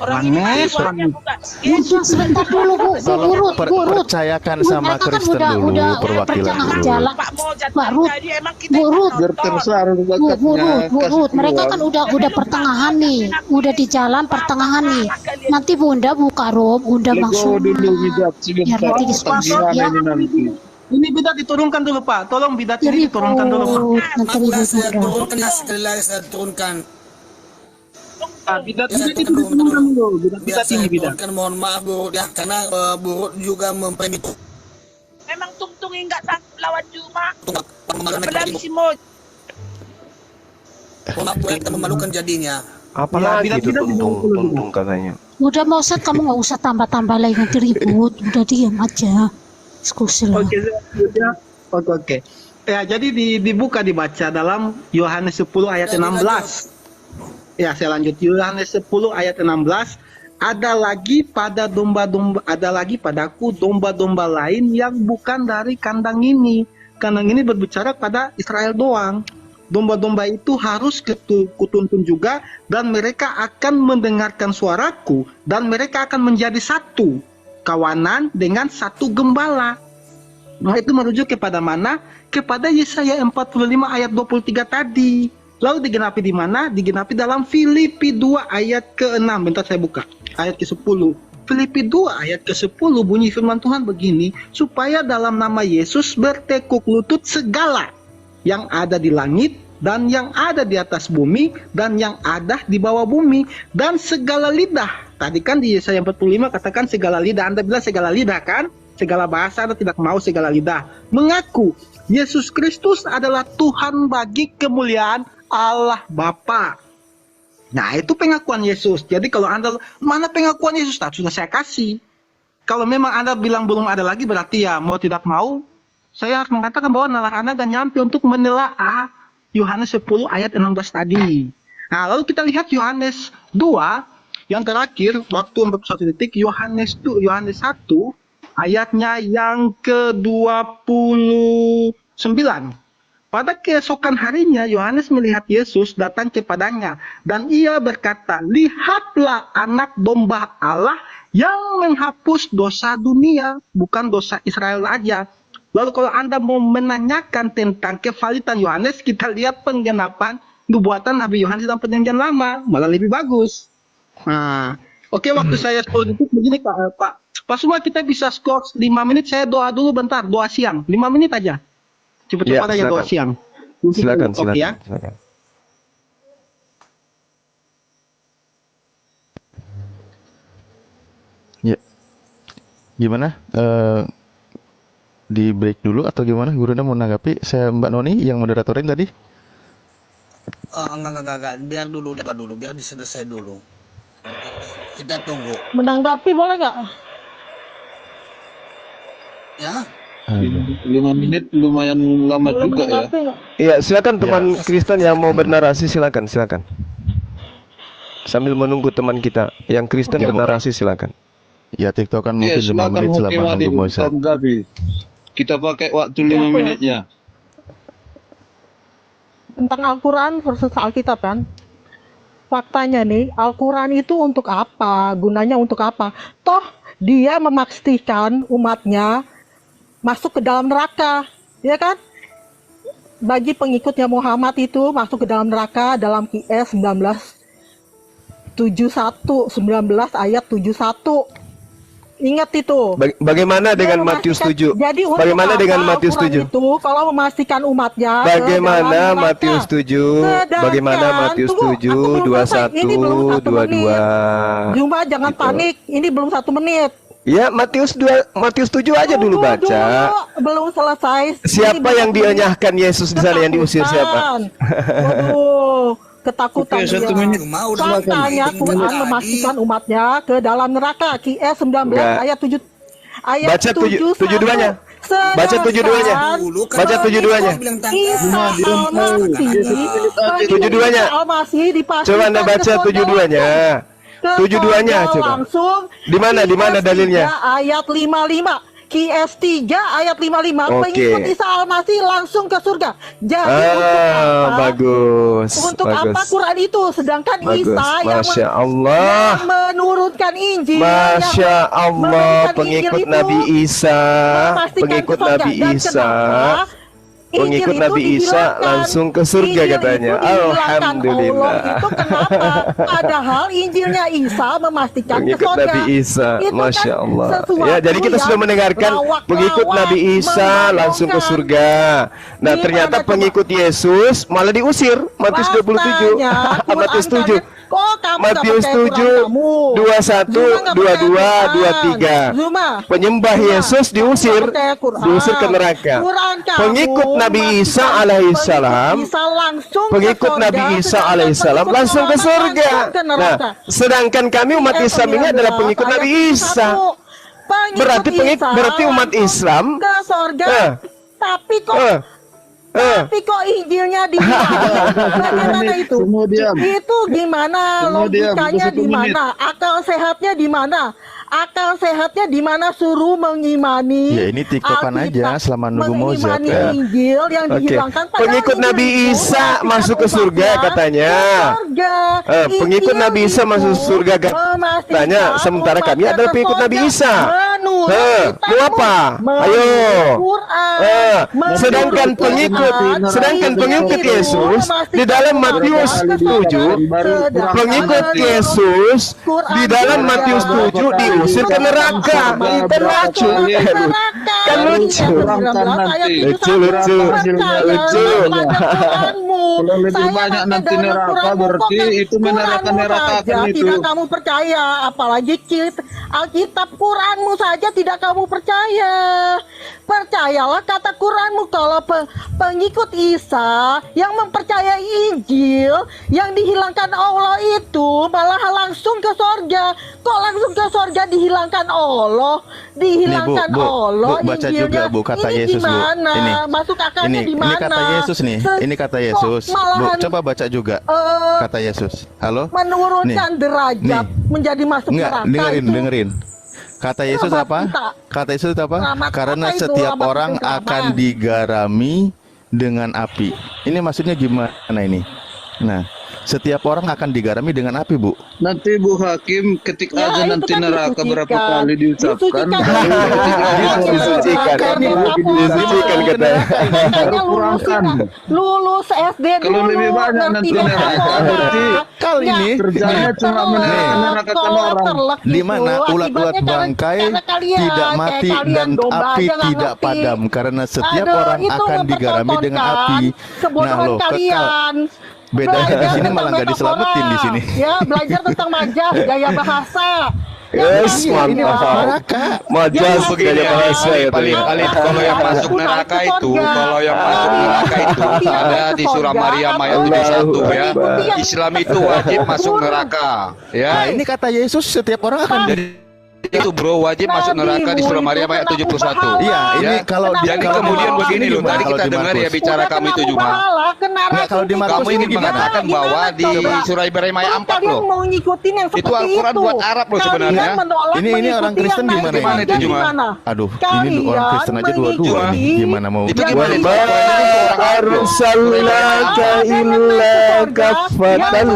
Orang ini Manes, buatnya bukan. Udah sebentar dulu Bu Ruth. Percayakan sama Mereka kan Kristen dulu perwakilan pertengahan dulu. jalan. Pak Mojat Pak Ruth, tadi emang kita Bu Ruth, Biar tersar Bu Ruth, mereka kan udah pertengahan nih, udah di jalan pertengahan nih. Nanti Bunda buka room, Bunda Bang Lego Suma. dulu bidat Biar sebentar. nanti diskusi Gimana ya. ini nanti? Ini bidat diturunkan dulu Pak. Tolong bidat ini diturunkan dulu Pak. Nanti Maaf, ribut saya Bunda. turunkan ya, sekali lagi saya turunkan. Bidat Ya, ini saya turunkan diturunkan dulu. Bidat Biar saya ini bidat. turunkan, mohon maaf Burut ya, karena Burut juga mempermitu. memang tungtung enggak sanggup lawan Juma. Pemalukan Apalagi si Mojat. Maaf Bu, kita memalukan jadinya. Apalagi Ya, itu bidat-bidat tuntung katanya. Udah mau Ustaz, kamu nggak usah tambah-tambah lagi nanti ribut. Udah diam aja. Diskusi lah. Oke, oke. Ya, jadi dibuka dibaca dalam Yohanes 10 ayat 16. Ya, saya lanjut. Yohanes 10 ayat 16. Ada lagi padaku domba-domba lain yang bukan dari kandang ini. Kandang ini berbicara pada Israel doang. Domba-domba itu harus kutuntun juga, dan mereka akan mendengarkan suaraku, dan mereka akan menjadi satu kawanan dengan satu gembala. Nah, itu merujuk kepada mana? Kepada Yesaya 45 ayat 23 tadi. Lalu digenapi di mana? Digenapi dalam Filipi 2 ayat ke-6. Bentar saya buka. Ayat ke-10. Filipi 2 ayat ke-10 bunyi firman Tuhan begini, supaya dalam nama Yesus bertekuk lutut segala yang ada di langit dan yang ada di atas bumi dan yang ada di bawah bumi, dan segala lidah. Tadi kan di Yesaya 45 katakan segala lidah. Anda bilang segala lidah kan? Segala bahasa, Anda tidak mau segala lidah mengaku Yesus Kristus adalah Tuhan bagi kemuliaan Allah Bapa. Nah, itu pengakuan Yesus. Jadi kalau Anda, mana pengakuan Yesus? Tak, sudah saya kasih. Kalau memang Anda bilang belum ada lagi, berarti ya mau tidak mau, saya akan mengatakan bahwa nalar Anda dan nyampe untuk menelaah Yohanes 10 ayat 16 tadi. Nah, lalu kita lihat Yohanes 2, yang terakhir, waktu untuk satu detik, Yohanes 1, ayatnya yang ke-29. Pada keesokan harinya, Yohanes melihat Yesus datang kepadanya, dan ia berkata, lihatlah anak domba Allah yang menghapus dosa dunia, bukan dosa Israel aja. Lalu kalau Anda mau menanyakan tentang kevalitan Yohanes, kita lihat penggenapan nubuatan Nabi Yohanes dalam perjanjian lama, malah lebih bagus. Nah, oke, waktu saya 10 detik begini Pak semua, kita bisa skor 5 menit, saya doa dulu bentar, doa siang, 5 menit aja. Cepat-cepat aja doa siang. Silakan. Oke ya. Silakan. Ya. Gimana? Di break dulu atau gimana? Gurunya mau nanggapi? Saya Mbak Noni yang moderatorin tadi. Enggak. Biar dulu, biar diselesai dulu. Kita tunggu. Menanggapi boleh nggak? Ya. 5 menit lumayan lama Boleh juga ya. menanggapi nggak? Iya, silakan teman Kristen yang mau bernarasi, silakan. Sambil menunggu teman kita yang Kristen bernarasi, silakan. Ya, TikTok kan Iya, mungkin 5 silakan menit selama Mukimadi, nunggu Moisa. Om Gabi. Kita pakai waktu 5 menitnya. Tentang Al-Quran versus Alkitab kan, faktanya nih, Al-Quran itu untuk apa, gunanya untuk apa? Toh dia memastikan umatnya masuk ke dalam neraka, ya kan? Bagi pengikutnya Muhammad itu masuk ke dalam neraka dalam QS 19 ayat 71. Ingat itu. Bagaimana dengan Matius 7? Jadi Bagaimana dengan Matius 7? Itu kalau memastikan umatnya. Bagaimana Matius 7? Bagaimana Matius 7 21 22? Jumpa jangan panik. Ini belum 1 menit. Ya, Matius 7 aja dulu baca. Belum selesai. Siapa yang dienyahkan Yesus di sana, yang diusir siapa? Waduh, ketakutan Oke, dia. 1 menit. Faktanya Quran memastikan umatnya ke dalam neraka. QS 19 ayat 7. Ayat Baca 72-nya. Baca 72-nya. Baca 72-nya. Isa Al-Masih. 72-nya. Coba Anda baca 72-nya. 72-nya coba. Langsung Di mana dalilnya? Ayat 55. QS 3 ayat 55. Oke. Pengikut Isa Al-Masih langsung ke surga. Jadi untuk apa? Bagus. Untuk apa Quran itu? Sedangkan Bagus. Isa Masya Allah. yang menurunkan Injil. Masya yang Allah, menurunkan pengikut Injil itu Nabi Isa, memastikan pengikut ke surga. Nabi Dan Isa, kenapa? pengikut Injil Nabi itu Isa dihilangkan. langsung ke surga Injil katanya. itu dihilangkan. Alhamdulillah. Allah itu kenapa? Padahal Injilnya Isa memastikan ke Pengikut surga. Nabi Isa, Itu Masya kan Allah. sesuatu Ya, jadi kita sudah yang mendengarkan lawak-lawak, pengikut Nabi Isa langsung ke membangongkan. surga. Nah, Gimana ternyata coba? pengikut Yesus malah diusir. Matius 27, Matius 7. Matius 7, 21, 22, 23. Penyembah Yesus diusir ke neraka. Pengikut Nabi Isa alaihissalam, pengikut Nabi Isa alaihissalam langsung ke surga. Nah, sedangkan kami umat Islam ini adalah pengikut Nabi Isa. Berarti umat Islam ke surga. Tapi kok Injilnya dihilangkan? Bagaimana itu? Semua diam. Itu gimana Semua diam, logikanya udah 1 di mana? Akal sehatnya di mana? Akal sehatnya di mana suruh mengimani? Ya, ini TikTokan Alkitab, aja selama nunggu Mozart, mengimani ya. Injil yang Oke. dihilangkan. Padahal Pengikut Injil Nabi itu Isa memastikan masuk ke surga umatnya katanya. ke surga. Pengikut Injil Nabi Isa itu masuk surga katanya. memastikan Sementara kami umatnya adalah ke pengikut Nabi surga. Isa. Menurut Mau apa? menurut Ayo. Quran. Sedangkan Menurut pengikut Quran, Yesus di dalam Matius 7, pengikut Yesus di dalam Matius 7 diusir ke neraka. Kan lucu. Lucu. Kalau lebih banyak nanti neraka, berarti itu meneraka-nerakakan itu. Tidak kamu percaya, apalagi Alkitab Quranmu saja tidak kamu percaya. Percayalah kata Quranmu. Kalau pengikut Isa yang mempercayai Injil yang dihilangkan Allah itu malah langsung ke sorga. Kok langsung ke sorga dihilangkan Allah? Dihilangkan Nih, Bu, Allah baca Injilnya. juga, Bu, kata ini Yesus, Bu. gimana? Ini. Masuk akalnya di mana? Ini kata Yesus nih. Ini kata Yesus. Bu, malahan, coba baca juga. Kata Yesus. Halo? Menurunkan derajat Nih. menjadi masuk Enggak, neraka itu. dengerin. Kata Yesus Selamat apa? kita. Kata Yesus apa? Selamat Karena apa itu? setiap Selamat orang itu selamat. akan digarami dengan api. Ini maksudnya gimana ini? Nah, setiap orang akan digarami dengan api, Bu. Nanti Bu Hakim ketik Ya, aja itu nanti kan neraka berapa disucikan. kali diucapkan. Disucikan. Disucikan katanya. Makanya lulus SD dulu. Kalau lebih banyak nanti ngerti neraka, apa-apa. berarti kali Ya, ini kerjanya cuma menerakakan orang. di mana ulat-ulat bangkai tidak mati dan api tidak padam karena setiap orang akan digarami dengan api. Nah, loh, kekal. Bedanya di sini malah nggak diselamatin di sini. Ya, belajar tentang majas, gaya bahasa. Yes, Yang mantap. Majas gaya bahasa ya paling kalau yang masuk neraka itu, ada di surah Maryam ayat 71 ya. Islam itu wajib masuk neraka. Ya, Ya, ini kata Yesus setiap orang akan itu bro wajib masuk neraka di surah Maryam ayat 71. Iya, ini Ya. kalau Jadi kemudian begini loh, tadi kita dengar ya bicara kamu itu Juma. Nggak, kalau di Markus Kamu ingin ini gimana? mengatakan bahwa di surah Ibrahim ayat 4 kalian loh. mau ngikutin yang seperti Itu Al-Quran buat Arab loh sebenarnya. Kalian menolak Ini orang mengikuti Kristen yang gimana naik ini? saja Cuma. gimana? Aduh, ini Kalian orang Kristen aja dua-dua nih. mengikuti Gimana mau? Itu yang gimana? naik arsalnaka illa kaffatan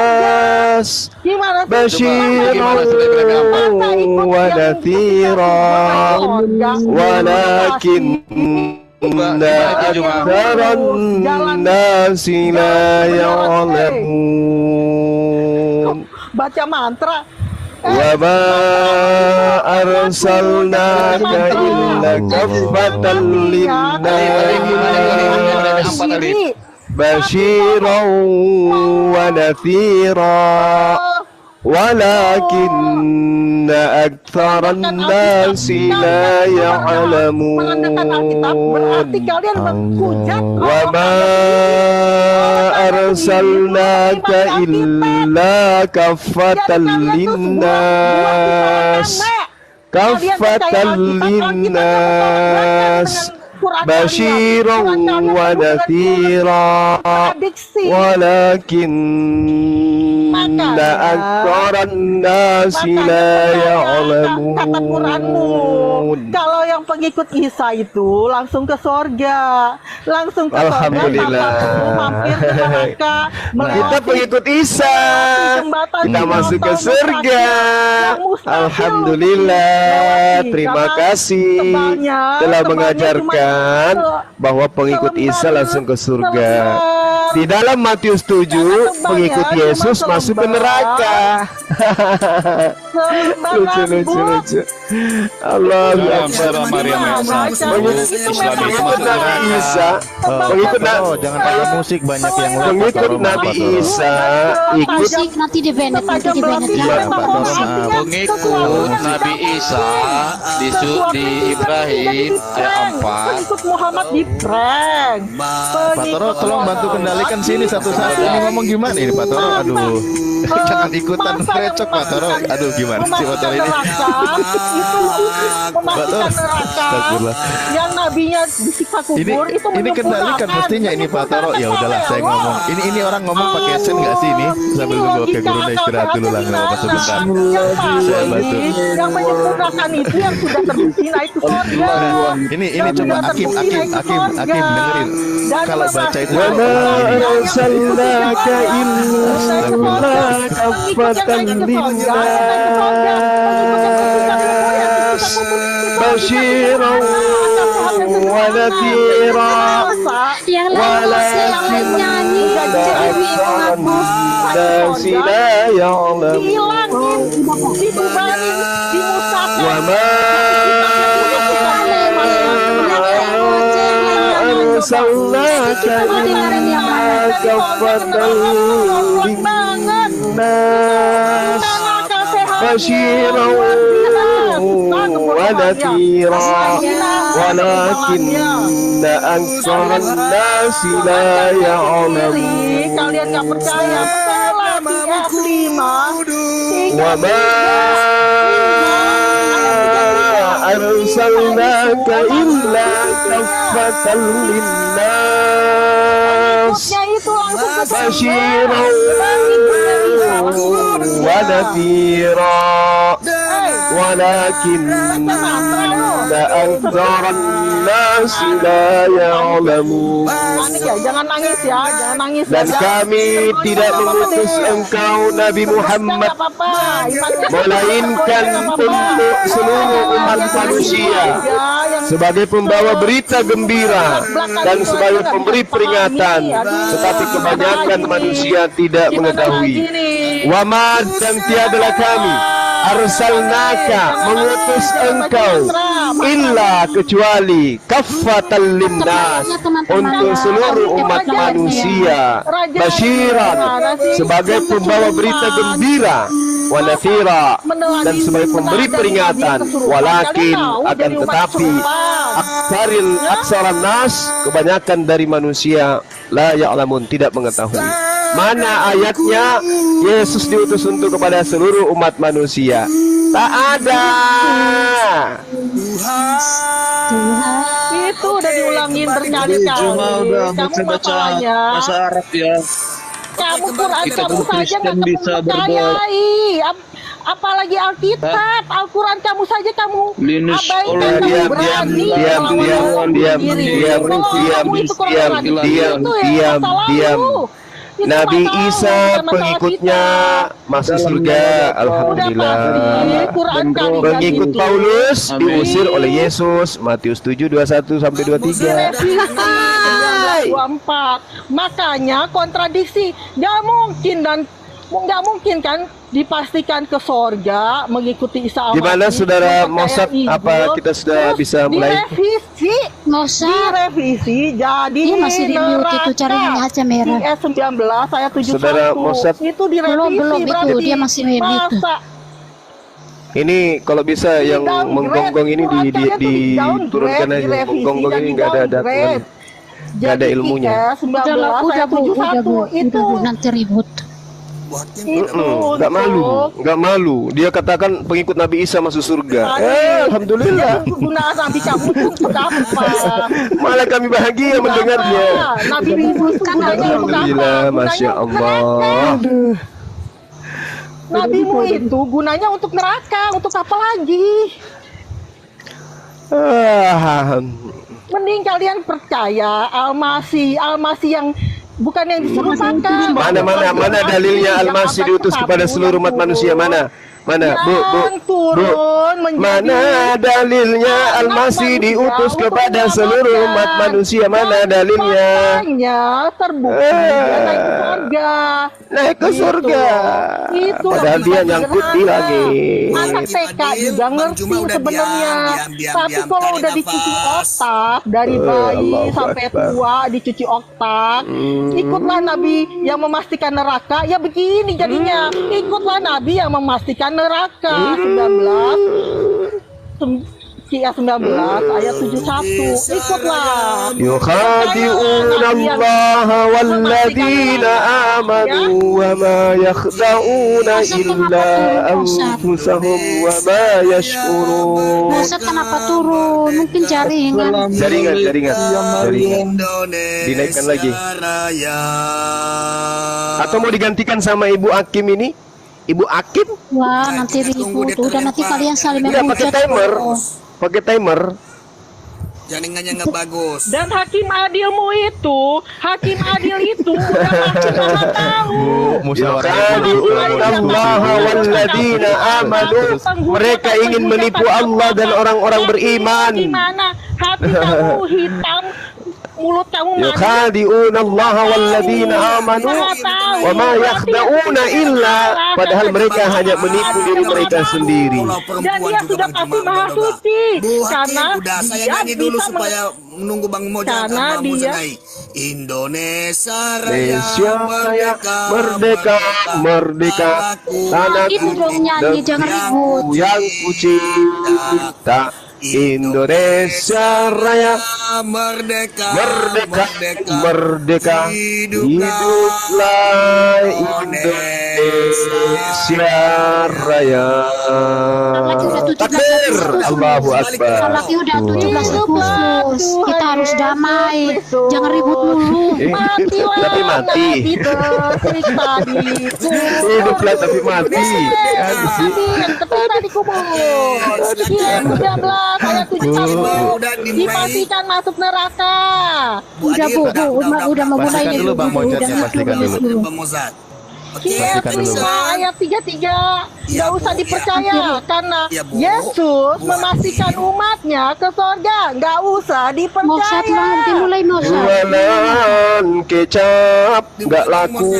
linnas Gimana sih? basyiran wa nadhira walakinna aktsaran nasi la ya'lamun Baca mantra. wa ma arsalnaka illa kaffatan linnas basyiran wa nadhira walakinna aktsaran nasi la Menandakan Alkitab berarti ya'lamun kalian menghujat wa ma arsalnaka illa kaffatan linnas basyiran wa nadhira walakinna aktsaran nasi la ya'lamun. Kalau yang pengikut Isa itu langsung ke sorga, langsung ke sorga. Alhamdulillah. tanpa perlu mampir ke neraka. Kita pengikut Isa, kita masuk ke surga. Alhamdulillah, terima kasih telah mengajarkan bahwa pengikut Isa langsung ke surga. Di dalam Matius 7, pengikut Yesus masuk ke neraka. Lucu. Allah Surah Maryam ayat 1. Islam itu pengikut Nabi Isa, pengikut Jangan pakai musik, banyak yang udah pengikut Nabi Isa ikut Musik nanti di banned, nanti di banned. Iya, Pak Toro, maaf. Pengikut Nabi Isa di Ibrahim ayat 4. Pengikut Muhammad di prank. Pak Toro, tolong bantu kendalikan sini satu-satu. Ini ngomong gimana ini, Pak Toro? Aduh, jangan ikutan recok, Pak Toro. Aduh, gimana sih Pak Toro ini? Mematikan neraka. Astagfirullah. Yang nabinya disiksa kubur itu Ini kendalikan mestinya ini Pak Toro. Ya udahlah, saya ngomong. Ini orang ngomong pakai sen nggak sih ini? Sambil nunggu oke guru istirahat dulu lah, nggak apa-apa sebentar. Saya bantu. Yang menyempurnakan itu yang sudah terbukti naik ke surga. Ini coba Hakim dengerin. Kalau baca itu wa ma arsalnaka illa kaffatan linnas basyiran wa nadhira Yang lain nyanyi aktsaran nasi la ya'lamun Dihilangin, dibubarin, dimusnahkan. wa ma arsalnaka illa kaffatan linnas بشيرا ونذيرا ولكن أكثر الناس لا يعلمون Kalian nggak percaya, وما أرسلناك إلا كافة للناس بشيرا ونذيرا ولكن أكثر الناس لا يعلمون. Jangan nangis ya, jangan nangis. Dan kami tidak mengutus engkau Nabi Muhammad melainkan untuk seluruh umat manusia sebagai pembawa berita gembira dan sebagai pemberi peringatan, tetapi kebanyakan manusia tidak mengetahui. Wama dan tiadalah kami arsalnaka mengutus engkau illa kecuali kaffatan linnas untuk seluruh umat manusia, basyiran sebagai pembawa berita gembira, wa nathira dan sebagai pemberi peringatan, walakin akan tetapi aksaran nas kebanyakan dari manusia la ya'lamun tidak mengetahui. Mana ayatnya Yesus diutus untuk kepada seluruh umat manusia? Tak ada. Itu udah diulangin berkali-kali. Cuma udah Kamu baca masalahnya, bahasa Arab ya. kamu Quran Kita kamu tuh saja Kristen nggak bisa percayai. Apalagi Alkitab, Al-Quran kamu saja kamu Linus abaikan, kamu berani diam. Nabi Isa pengikutnya masuk surga, alhamdulillah. Pengikut Paulus diusir oleh Yesus, Matius 7:21 sampai 23. 24. Makanya kontradiksi, nggak mungkin kan dipastikan ke sorga mengikuti Isa Al-Masih. Gimana saudara Mossad, apa kita sudah bisa mulai? Direvisi jadi masih di mute itu, cari ini aja merah. IS 19 ayat 71. Saudara Mossad, itu direvisi, belum itu dia masih mute. Ini kalau bisa yang menggonggong ini diturunkan aja. Menggonggong ini nggak ada nggak ada ilmunya. Udah bu, nanti ribut. Nggak malu. Dia katakan pengikut Nabi Isa masuk surga. Alhamdulillah. Gunaan Nabi kamu untuk apa? Malah kami bahagia mendengarnya. Nabi itu Alhamdulillah, masya Allah. Nabimu itu gunanya untuk neraka, untuk apa lagi? Mending kalian percaya Al-Masih yang bukan yang diserupakan. Mana dalilnya Al-Masih diutus kepada seluruh umat manusia? Mana Bu, mana dalilnya Al-Masih diutus kepada seluruh umat manusia? Mana dalilnya? Terbukti naik ke surga. Itu padahal dia nyangkut di langit. Anak TK juga ngerti sebenarnya. Tapi kalau udah dicuci otak dari bayi sampai tua, dicuci otak, ikutlah Nabi yang memastikan neraka. Ya begini jadinya, ikutlah Nabi yang memastikan neraka. 19 ayat 71. Ikutlah. Yukhadi'una Allah walladzina amanu wa ma yakhda'una illa anfusahum wa ma yash'urun. Masa kenapa turun? Mungkin jaringan. Dinaikkan lagi. Atau mau digantikan sama Ibu Hakim ini? Ibu Hakim? Wah, nanti ribut. Udah nanti kalian saling menghujat. Pakai timer. Jaringannya nggak bagus. Dan hakim adil itu udah makin lama tahu. Mereka ingin menipu Allah dan orang-orang beriman. Gimana hati kamu hitam mulut kamu manis. Yukhadi'una Allah walladzina amanu wa ma yakhda'una illa, padahal mereka hanya menipu diri mereka sendiri. Dan dia sudah pasti maha suci karena saya dia nyanyi dulu bisa supaya menunggu Bang Mojat. karena dia Indonesia Indonesia Raya merdeka, merdeka, tanahku Itu dong nyanyi, jangan ribut. yang ku cinta. Indonesia Raya merdeka, merdeka, merdeka, hiduplah Indonesia Raya. Takbir, Allahu Akbar. Lagi udah 17 Agustus, kita harus damai, jangan ribut mulu. matilah Tapi mati. Nabi tersiksa di Hiduplah tapi mati. Kan sih. tersiksa di kubur. Dia 19 ayat 71 dipastikan masuk neraka. Udah Bu, udah mau mulai Pastikan nih dulu Bu, Bang Mojat, udah pastikan dulu. Bang Mozart. Pastikan dulu. Ayat 33 nggak usah dipercaya karena Ya, Bu. Yesus memastikan umatnya ke surga, nggak usah Mozart dipercaya. nanti mulai Mozart. Jualan kecap nggak laku,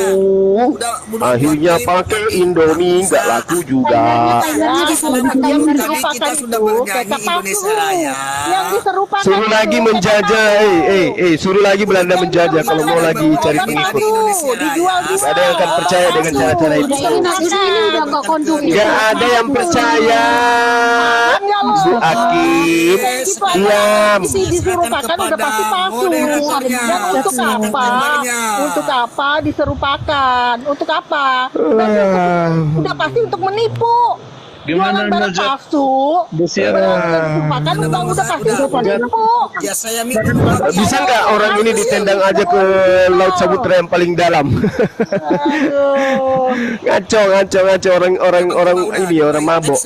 akhirnya pakai Indomie nggak laku juga. Timernya Kalau di yang timer. diserupakan sudah itu bernyanyi kecap Indonesia palsu. Raya. Yang diserupakan Suruh lagi itu menjajah, suruh lagi Belanda menjajah kalau mau lagi cari pengikut. dijual Gak ada yang akan percaya dengan cara-cara itu. Ini udah nggak kondung. Gak ada yang percaya. Bu Akim, diam. Diserupakan udah pasti palsu. Dan untuk apa? Untuk apa diserupakan? Untuk apa? Udah pasti untuk menipu. Jualan barang palsu, diserupakan udah pasti untuk menipu. Ya saya mikir Bisa nggak orang ini ditendang aja ke Laut Samudra yang paling dalam? ngaco orang ini orang mabok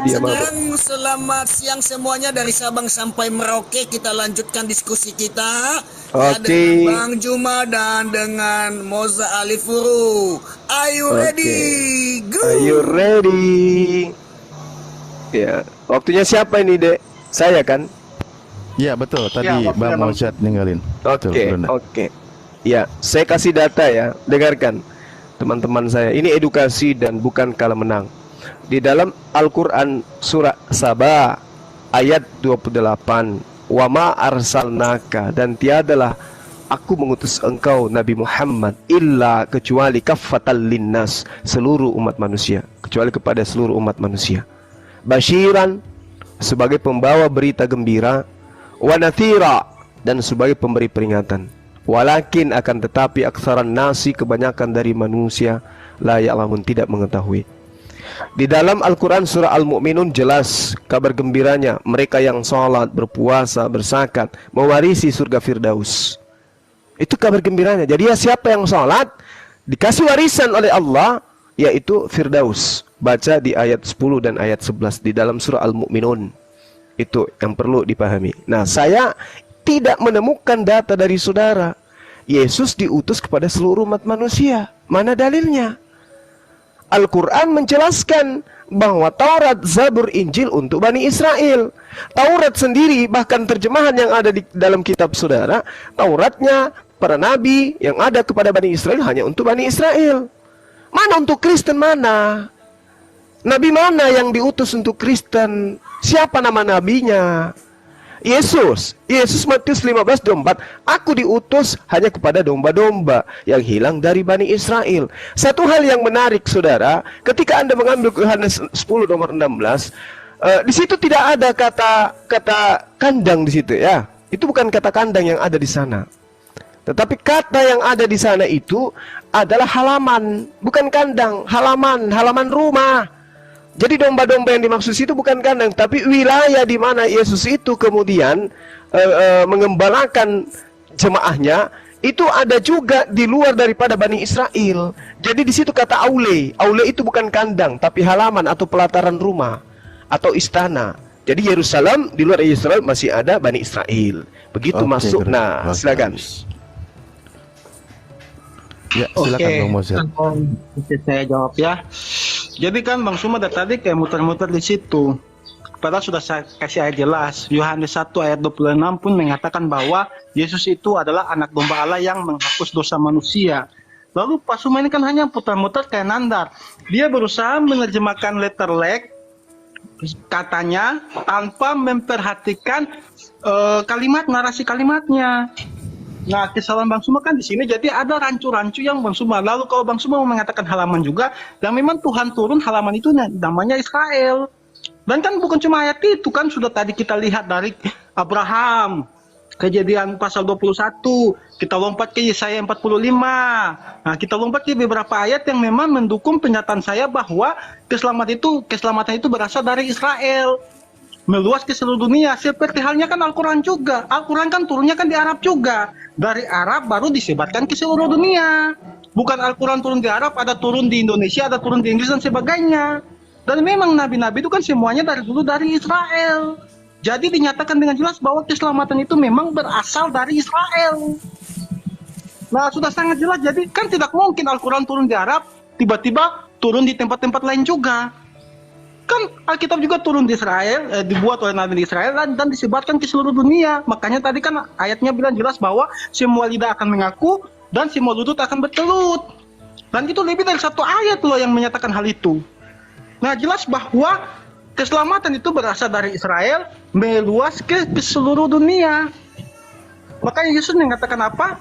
dia mabok. Selamat siang semuanya dari Sabang sampai Merauke. Kita lanjutkan diskusi kita. Oke. Dengan Bang Juma dan dengan Moza Alifuru. Are you ready? Go. Are you ready? Ya, waktunya siapa ini, Dek? Saya kan? Ya betul, tadi Ya, waktunya Bang Bang. Mojat ninggalin. Betul, Oke, benar. oke. Ya, saya kasih data ya. Dengarkan teman-teman saya. Ini edukasi dan bukan kalah menang. Di dalam Al-Qur'an surah Saba ayat 28, "Wa ma arsalnaka," dan tiadalah aku mengutus engkau Nabi Muhammad illa kecuali kaffatan linnas, seluruh umat manusia, kecuali kepada seluruh umat manusia. Basyiran, sebagai pembawa berita gembira, wa nathira, dan sebagai pemberi peringatan. Walakin akan tetapi aksaran nasi, kebanyakan dari manusia, la ya'lamun, tidak mengetahui. Di dalam Al-Quran surah Al-Mu'minun jelas kabar gembiranya mereka yang sholat, berpuasa, berzakat, mewarisi surga Firdaus. Itu kabar gembiranya. Jadi ya siapa yang sholat dikasih warisan oleh Allah, yaitu Firdaus. Baca di ayat 10 dan ayat 11 di dalam surah Al-Mu'minun. Itu yang perlu dipahami. Nah, saya tidak menemukan data dari saudara Yesus diutus kepada seluruh umat manusia. Mana dalilnya? Al-Quran menjelaskan bahwa Taurat, Zabur, Injil untuk Bani Israel. Taurat sendiri, bahkan terjemahan yang ada di dalam kitab saudara, Tauratnya para nabi yang ada kepada Bani Israel hanya untuk Bani Israel. Mana untuk Kristen mana? Nabi mana yang diutus untuk Kristen? Siapa nama nabinya? Yesus. Yesus Matius 15:24, aku diutus hanya kepada domba-domba yang hilang dari Bani Israel. Satu hal yang menarik saudara, ketika Anda mengambil Yohanes 10 nomor 16, di situ tidak ada kata kandang di situ ya. Itu bukan kata kandang yang ada di sana. Tetapi kata yang ada di sana itu adalah halaman, bukan kandang, halaman rumah. Jadi domba-domba yang dimaksud itu bukan kandang, tapi wilayah di mana Yesus itu kemudian mengembalakan jemaahnya, itu ada juga di luar daripada Bani Israel. Jadi di situ kata aule. Aule itu bukan kandang, tapi halaman atau pelataran rumah atau istana. Jadi Yerusalem, di luar Yerusalem masih ada Bani Israel. Begitu masuk. Nah, silakan. Ya, silakan Bang Mojat. Oke, saya jawab ya. Jadi kan Bang Suma dari tadi kayak muter-muter di situ. padahal sudah saya kasih ayat jelas. Yohanes 1 ayat 26 pun mengatakan bahwa Yesus itu adalah anak domba Allah yang menghapus dosa manusia. Lalu Pak Suma ini kan hanya putar-mutar kayak nandar. Dia berusaha menerjemahkan letter leg katanya tanpa memperhatikan kalimat, narasi kalimatnya. Nah, kesalahan Bang Suma kan di sini, jadi ada rancu-rancu yang Bang Suma. Lalu kalau Bang Suma mau mengatakan halaman juga, yang memang Tuhan turun halaman itu namanya Israel. Dan kan bukan cuma ayat itu kan, sudah tadi kita lihat dari Abraham, Kejadian pasal 21, kita lompat ke Yesaya 45. Nah, kita lompat ke beberapa ayat yang memang mendukung pernyataan saya bahwa keselamatan itu berasal dari Israel, meluas ke seluruh dunia. Seperti halnya kan Al-Quran juga. Al-Quran kan turunnya kan di Arab juga. Dari Arab baru disebarkan ke seluruh dunia. Bukan Al-Quran turun di Arab, ada turun di Indonesia, ada turun di Inggris dan sebagainya. Dan memang nabi-nabi itu kan semuanya dari dulu dari Israel. Jadi dinyatakan dengan jelas bahwa keselamatan itu memang berasal dari Israel. Nah, sudah sangat jelas. Jadi kan tidak mungkin Al-Quran turun di Arab, tiba-tiba turun di tempat-tempat lain juga. Kan Alkitab juga turun di Israel, dibuat oleh Nabi di Israel dan disebarkan ke seluruh dunia. Makanya tadi kan ayatnya bilang jelas bahwa semua lidah akan mengaku dan semua lutut akan bertelut. Dan itu lebih dari satu ayat loh yang menyatakan hal itu. Nah, jelas bahwa keselamatan itu berasal dari Israel, meluas ke seluruh dunia. Makanya Yesus mengatakan apa?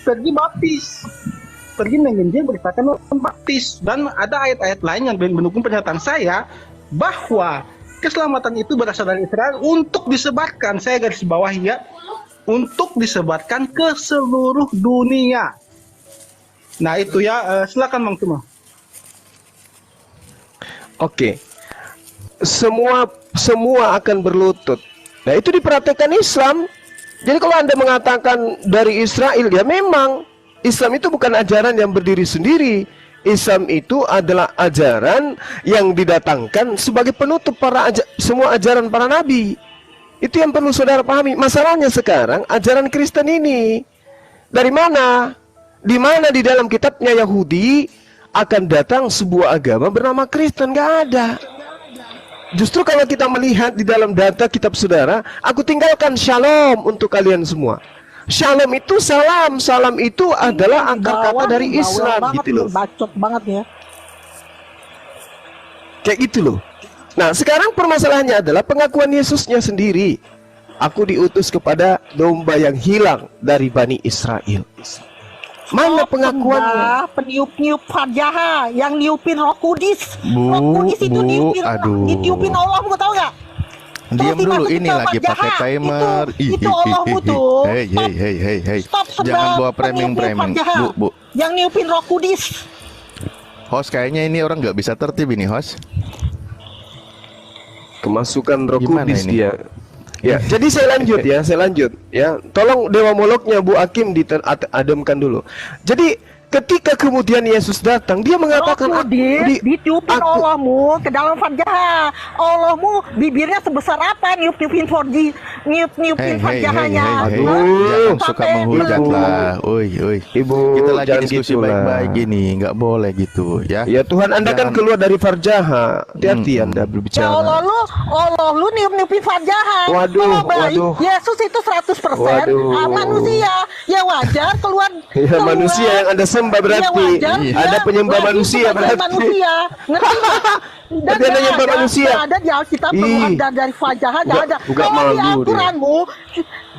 Pergi baptis. Pergi menginjil, beritakan baptis. Dan ada ayat-ayat lain yang mendukung pernyataan saya bahwa keselamatan itu berasal dari Israel untuk disebarkan, saya garis bawahi ya, untuk disebarkan ke seluruh dunia. Nah itu ya, silakan Bang Tuma. Oke. Semua akan berlutut. Nah, itu diperhatikan Islam. Jadi kalau Anda mengatakan dari Israel, ya memang Islam itu bukan ajaran yang berdiri sendiri. Islam itu adalah ajaran yang didatangkan sebagai penutup semua ajaran para nabi. Itu yang perlu saudara pahami. Masalahnya sekarang ajaran Kristen ini dari mana? Di mana di dalam kitabnya Yahudi akan datang sebuah agama bernama Kristen? Gak ada. Justru kalau kita melihat di dalam data kitab saudara, aku tinggalkan shalom untuk kalian semua. Shalom itu salam, salam itu adalah akar kata dari Islam gitu loh. Bacot banget ya. Kayak gitu loh. Nah, sekarang permasalahannya adalah pengakuan Yesusnya sendiri. Aku diutus kepada domba yang hilang dari Bani Israel. Mana pengakuannya? Peniup-niup Farjaha yang niupin Roh Kudus. Roh Kudus itu ditiupin Allah, mau tahu nggak? Diam dulu, ini lagi pakai timer. Itu Allahmu tuh. Hey. Jangan bawa framing. Bu. Yang niupin Roh Kudus. Host, kayaknya ini orang nggak bisa tertib ini, host. Kemasukan Roh Kudus dia. Ya, jadi saya lanjut ya. Tolong Dewa Moloknya Bu Hakim ademkan dulu. Jadi ketika kemudian Yesus datang, dia mengatakan ditiupin Allahmu ke dalam Farjaha. Allahmu bibirnya sebesar apa niup-niupin Farjahanya. Jangan suka menghujat lah. Oi. Ibu, kita lagi diskusi gitu baik-baik gini, nggak boleh gitu ya. Ya Tuhan, Anda kan keluar dari Farjaha. Hati-hati Anda berbicara. Ya Allah lu niup-niupin Farjaha. Waduh. Yesus itu 100% manusia. Ya wajar keluar. Ya manusia yang Anda sembah berarti. Ada penyembah manusia berarti. Ngerti nggak? Dan ada nyembah manusia. Ada di Alkitab keluar dari Farjaha, ada. Kalau di Al-Quranmu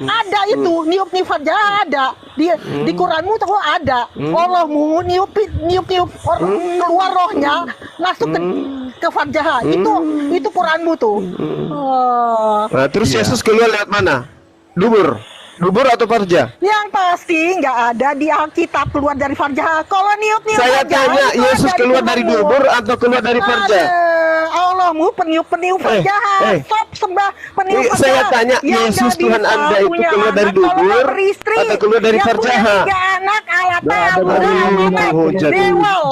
ada itu niup Farjaha ada. Di Quranmu tuh ada. Allahmu niup keluar rohnya masuk ke Farjaha. Itu Quranmu tuh. Nah, terus Yesus keluar lewat mana? Dubur atau farja? Yang pasti nggak ada di Alkitab keluar dari farja. Kalau niup saya tanya, Yesus keluar dari dubur atau keluar dari farja? Allahmu peniup farja. Stop sembah peniup farja. Saya tanya, Yesus Tuhan Anda itu keluar dari dubur atau keluar dari farja? Punya anak Dewa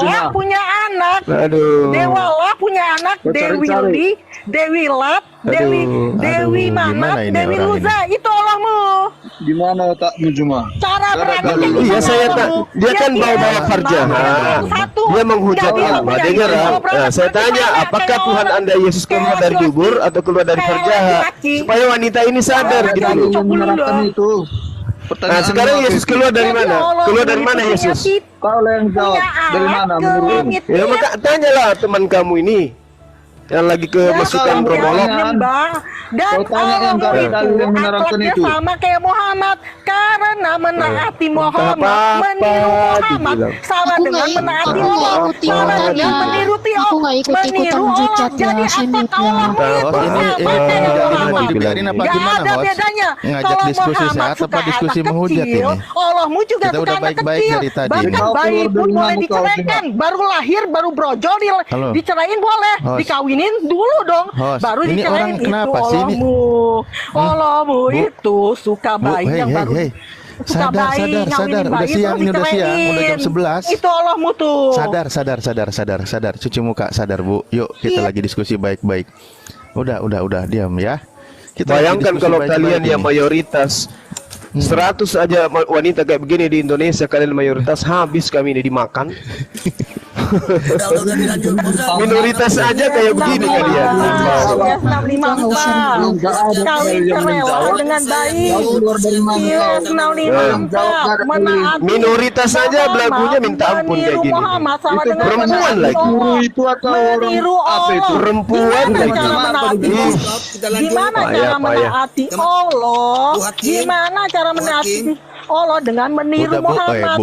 lah punya anak. Dewa lah punya anak. Dewi Lat, Dewi Mamat, Dewi Luza, itu Allahmu. Gimana otakmu Juma? Cara Iya saya dia kan bawa farjahan. Dia menghujat Allah. Dengar, saya tanya, apakah Tuhan Anda Yesus keluar dari dubur atau keluar dari farjaha? Supaya wanita ini sadar gitu loh. Nah, sekarang Yesus keluar dari mana? Keluar dari mana Yesus? Kau yang jawab. Dari mana menurutmu? Ya maka tanyalah teman kamu ini yang lagi kemasukan promolog. Dan Allah itu akhlaknya sama kayak Muhammad, karena menaati Muhammad, meniru Muhammad sama dengan menaati Allah, sama dengan meniru Allah. Jadi akhlak Allah itu gak ada bedanya. Kalau Muhammad suka anak kecil, Allahmu juga suka anak kecil. Bahkan bayi pun boleh diceraikan, baru lahir, baru brojol dicerain boleh, dikawinin dulu dong, baru dicerain. Itu Allahmu itu suka bayi yang baru sadar, udah siang, udah jam 11. Itu Allahmu tuh. Sadar, cuci muka, sadar Bu. Yuk kita lagi diskusi baik-baik. Udah, diam ya. Kita bayangkan kalau kalian yang mayoritas 100 aja wanita kayak begini di Indonesia, kalian mayoritas, habis kami ini dimakan. Minoritas aja kayak begini kalian. Dengan baik. Minoritas aja belagunya minta ampun kayak gini. Perempuan lagi. Meniru apa itu? Perempuan lagi. Gimana cara menaati Allah? Gimana cara menaati Allah dengan meniru Muhammad?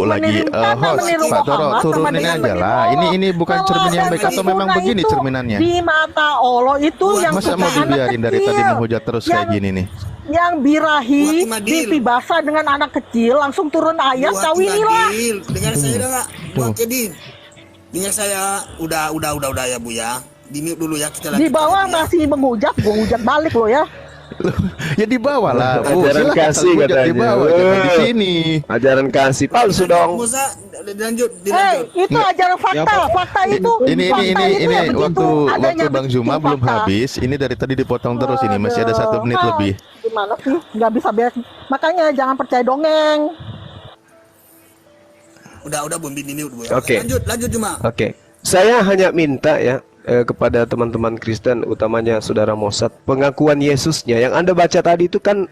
Meniru Pak Toro, turunin aja lah. Ini bukan cermin yang baik atau memang begini cerminannya? Di mata Allah itu yang masa mau dibiarin dari tadi menghujat terus kayak gini nih? Yang birahi, pipi basah dengan anak kecil, langsung turun ayat, kawinilah. Dengar saya udah nggak? Buat jadi, dengar saya udah ya Bu ya. Di mute dulu ya, kita di bawah masih menghujat, gua hujat balik lo ya. Ya di bawah lah. Ajaran kasih katanya. Di bawah, jangan di sini. Ajaran kasih palsu dong. Musa, dilanjut. Itu ajaran fakta. Fakta itu. Ini waktu Bang Zuma belum habis. Ini dari tadi dipotong terus ini. Masih ada 1 menit lebih. Gimana sih? Nggak bisa beres. Makanya jangan percaya dongeng. Udah Bun, ini Bu. Oke. Lanjut Zuma. Oke. Saya hanya minta ya kepada teman-teman Kristen, utamanya saudara Mossad, pengakuan Yesusnya yang Anda baca tadi itu kan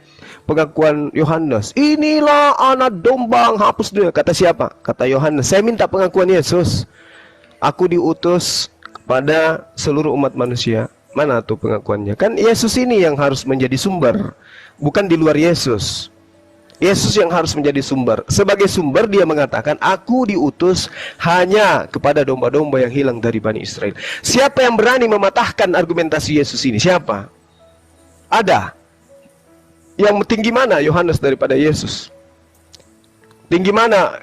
pengakuan Yohanes. Inilah anak domba, hapus dia. Kata siapa? Kata Yohanes. Saya minta pengakuan Yesus. Aku diutus kepada seluruh umat manusia. Mana tuh pengakuannya? Kan Yesus ini yang harus menjadi sumber, bukan di luar Yesus. Yesus yang harus menjadi sumber. Sebagai sumber dia mengatakan, aku diutus hanya kepada domba-domba yang hilang dari Bani Israel. Siapa yang berani mematahkan argumentasi Yesus ini? Siapa? Ada. Yang tinggi mana Yohanes daripada Yesus? Tinggi mana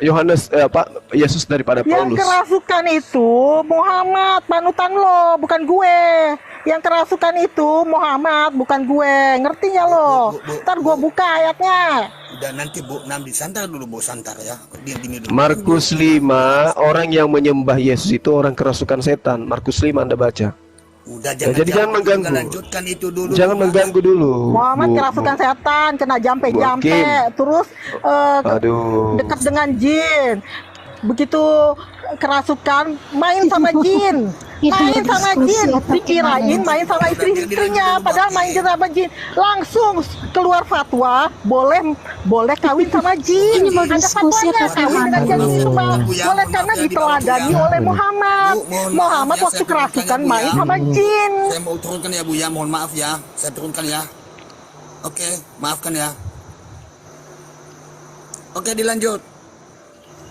Yesus daripada Paulus? Yang kerasukan itu Muhammad, panutan lo, bukan gue. Yang kerasukan itu Muhammad, bukan gue. Ngerti ya lo? Ntar gue buka ayatnya. Udah nanti Bu, santar dulu Bu, santar ya. Markus 5, orang yang menyembah Yesus itu orang kerasukan setan. Markus 5 Anda baca. Udah, jadi jangan mengganggu. Lanjutkan itu dulu. Jangan mengganggu dulu. Muhammad kerasukan setan, kena jampe-jampe, terus dekat dengan jin. Begitu kerasukan, main sama jin. Dikirain main sama istri-istrinya, padahal main sama jin. Langsung keluar fatwa, boleh kawin sama jin. Ada fatwanya, kawin dengan jin itu boleh karena diteladani oleh Muhammad. Muhammad waktu kerasukan main sama jin. Saya mau turunkan ya Bu ya, mohon maaf ya. Saya turunkan ya. Oke, maafkan ya. Oke, dilanjut.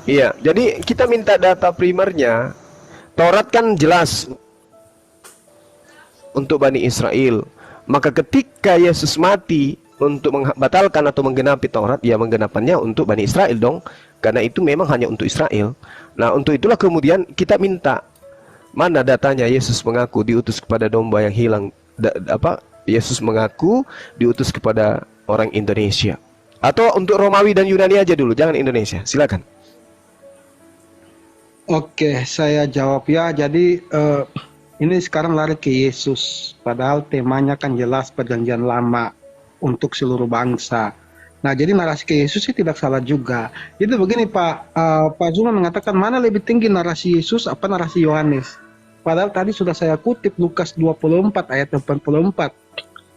Iya, jadi kita minta data primernya. Taurat kan jelas untuk Bani Israel. Maka ketika Yesus mati untuk membatalkan atau menggenapi Taurat, ya menggenapannya untuk Bani Israel dong. Karena itu memang hanya untuk Israel. Nah, untuk itulah kemudian kita minta mana datanya Yesus mengaku diutus kepada domba yang hilang. Yesus mengaku diutus kepada orang Indonesia. Atau untuk Romawi dan Yunani aja dulu, jangan Indonesia. Silakan. Oke, saya jawab ya. Jadi ini sekarang lari ke Yesus. Padahal temanya kan jelas perjanjian lama untuk seluruh bangsa. Nah, jadi narasi ke Yesus sih tidak salah juga. Jadi begini Pak Zuma mengatakan mana lebih tinggi narasi Yesus apa narasi Yohanes. Padahal tadi sudah saya kutip Lukas 24 ayat 84.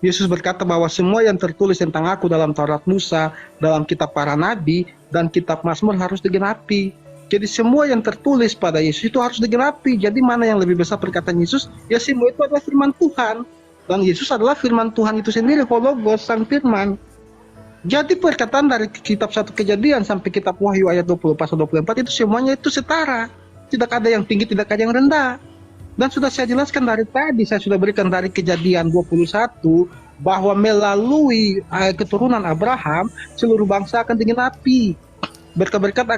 Yesus berkata bahwa semua yang tertulis tentang aku dalam Taurat Musa, dalam kitab para nabi, dan kitab Mazmur harus digenapi. Jadi semua yang tertulis pada Yesus itu harus digenapi. Jadi mana yang lebih besar perkataan Yesus? Ya semua itu adalah firman Tuhan. Dan Yesus adalah firman Tuhan itu sendiri, Hologos, sang firman. Jadi perkataan dari kitab 1 Kejadian sampai kitab Wahyu ayat 20 pasal 24 itu semuanya itu setara. Tidak ada yang tinggi, tidak ada yang rendah. Dan sudah saya jelaskan dari tadi, saya sudah berikan dari Kejadian 21 bahwa melalui keturunan Abraham seluruh bangsa akan digenapi. Berkat-berkat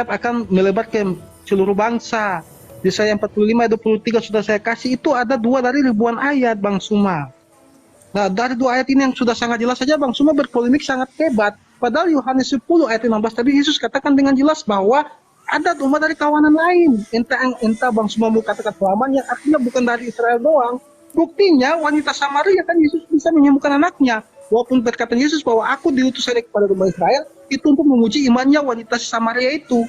akan melebar ke seluruh bangsa. Yesaya 45 ayat 23 sudah saya kasih, itu ada 2 dari ribuan ayat Bang Suma. Nah, dari 2 ayat ini yang sudah sangat jelas saja Bang Suma berpolemik sangat hebat. Padahal Yohanes 10 ayat 15 tadi Yesus katakan dengan jelas bahwa ada domba dari kawanan lain. Entah Bang Suma mau katakan selaman yang artinya bukan dari Israel doang. Buktinya wanita Samaria kan Yesus bisa menyembuhkan anaknya. Walaupun perkataan Yesus bahwa aku diutus saja kepada domba Israel, itu untuk menguji imannya wanita Samaria itu.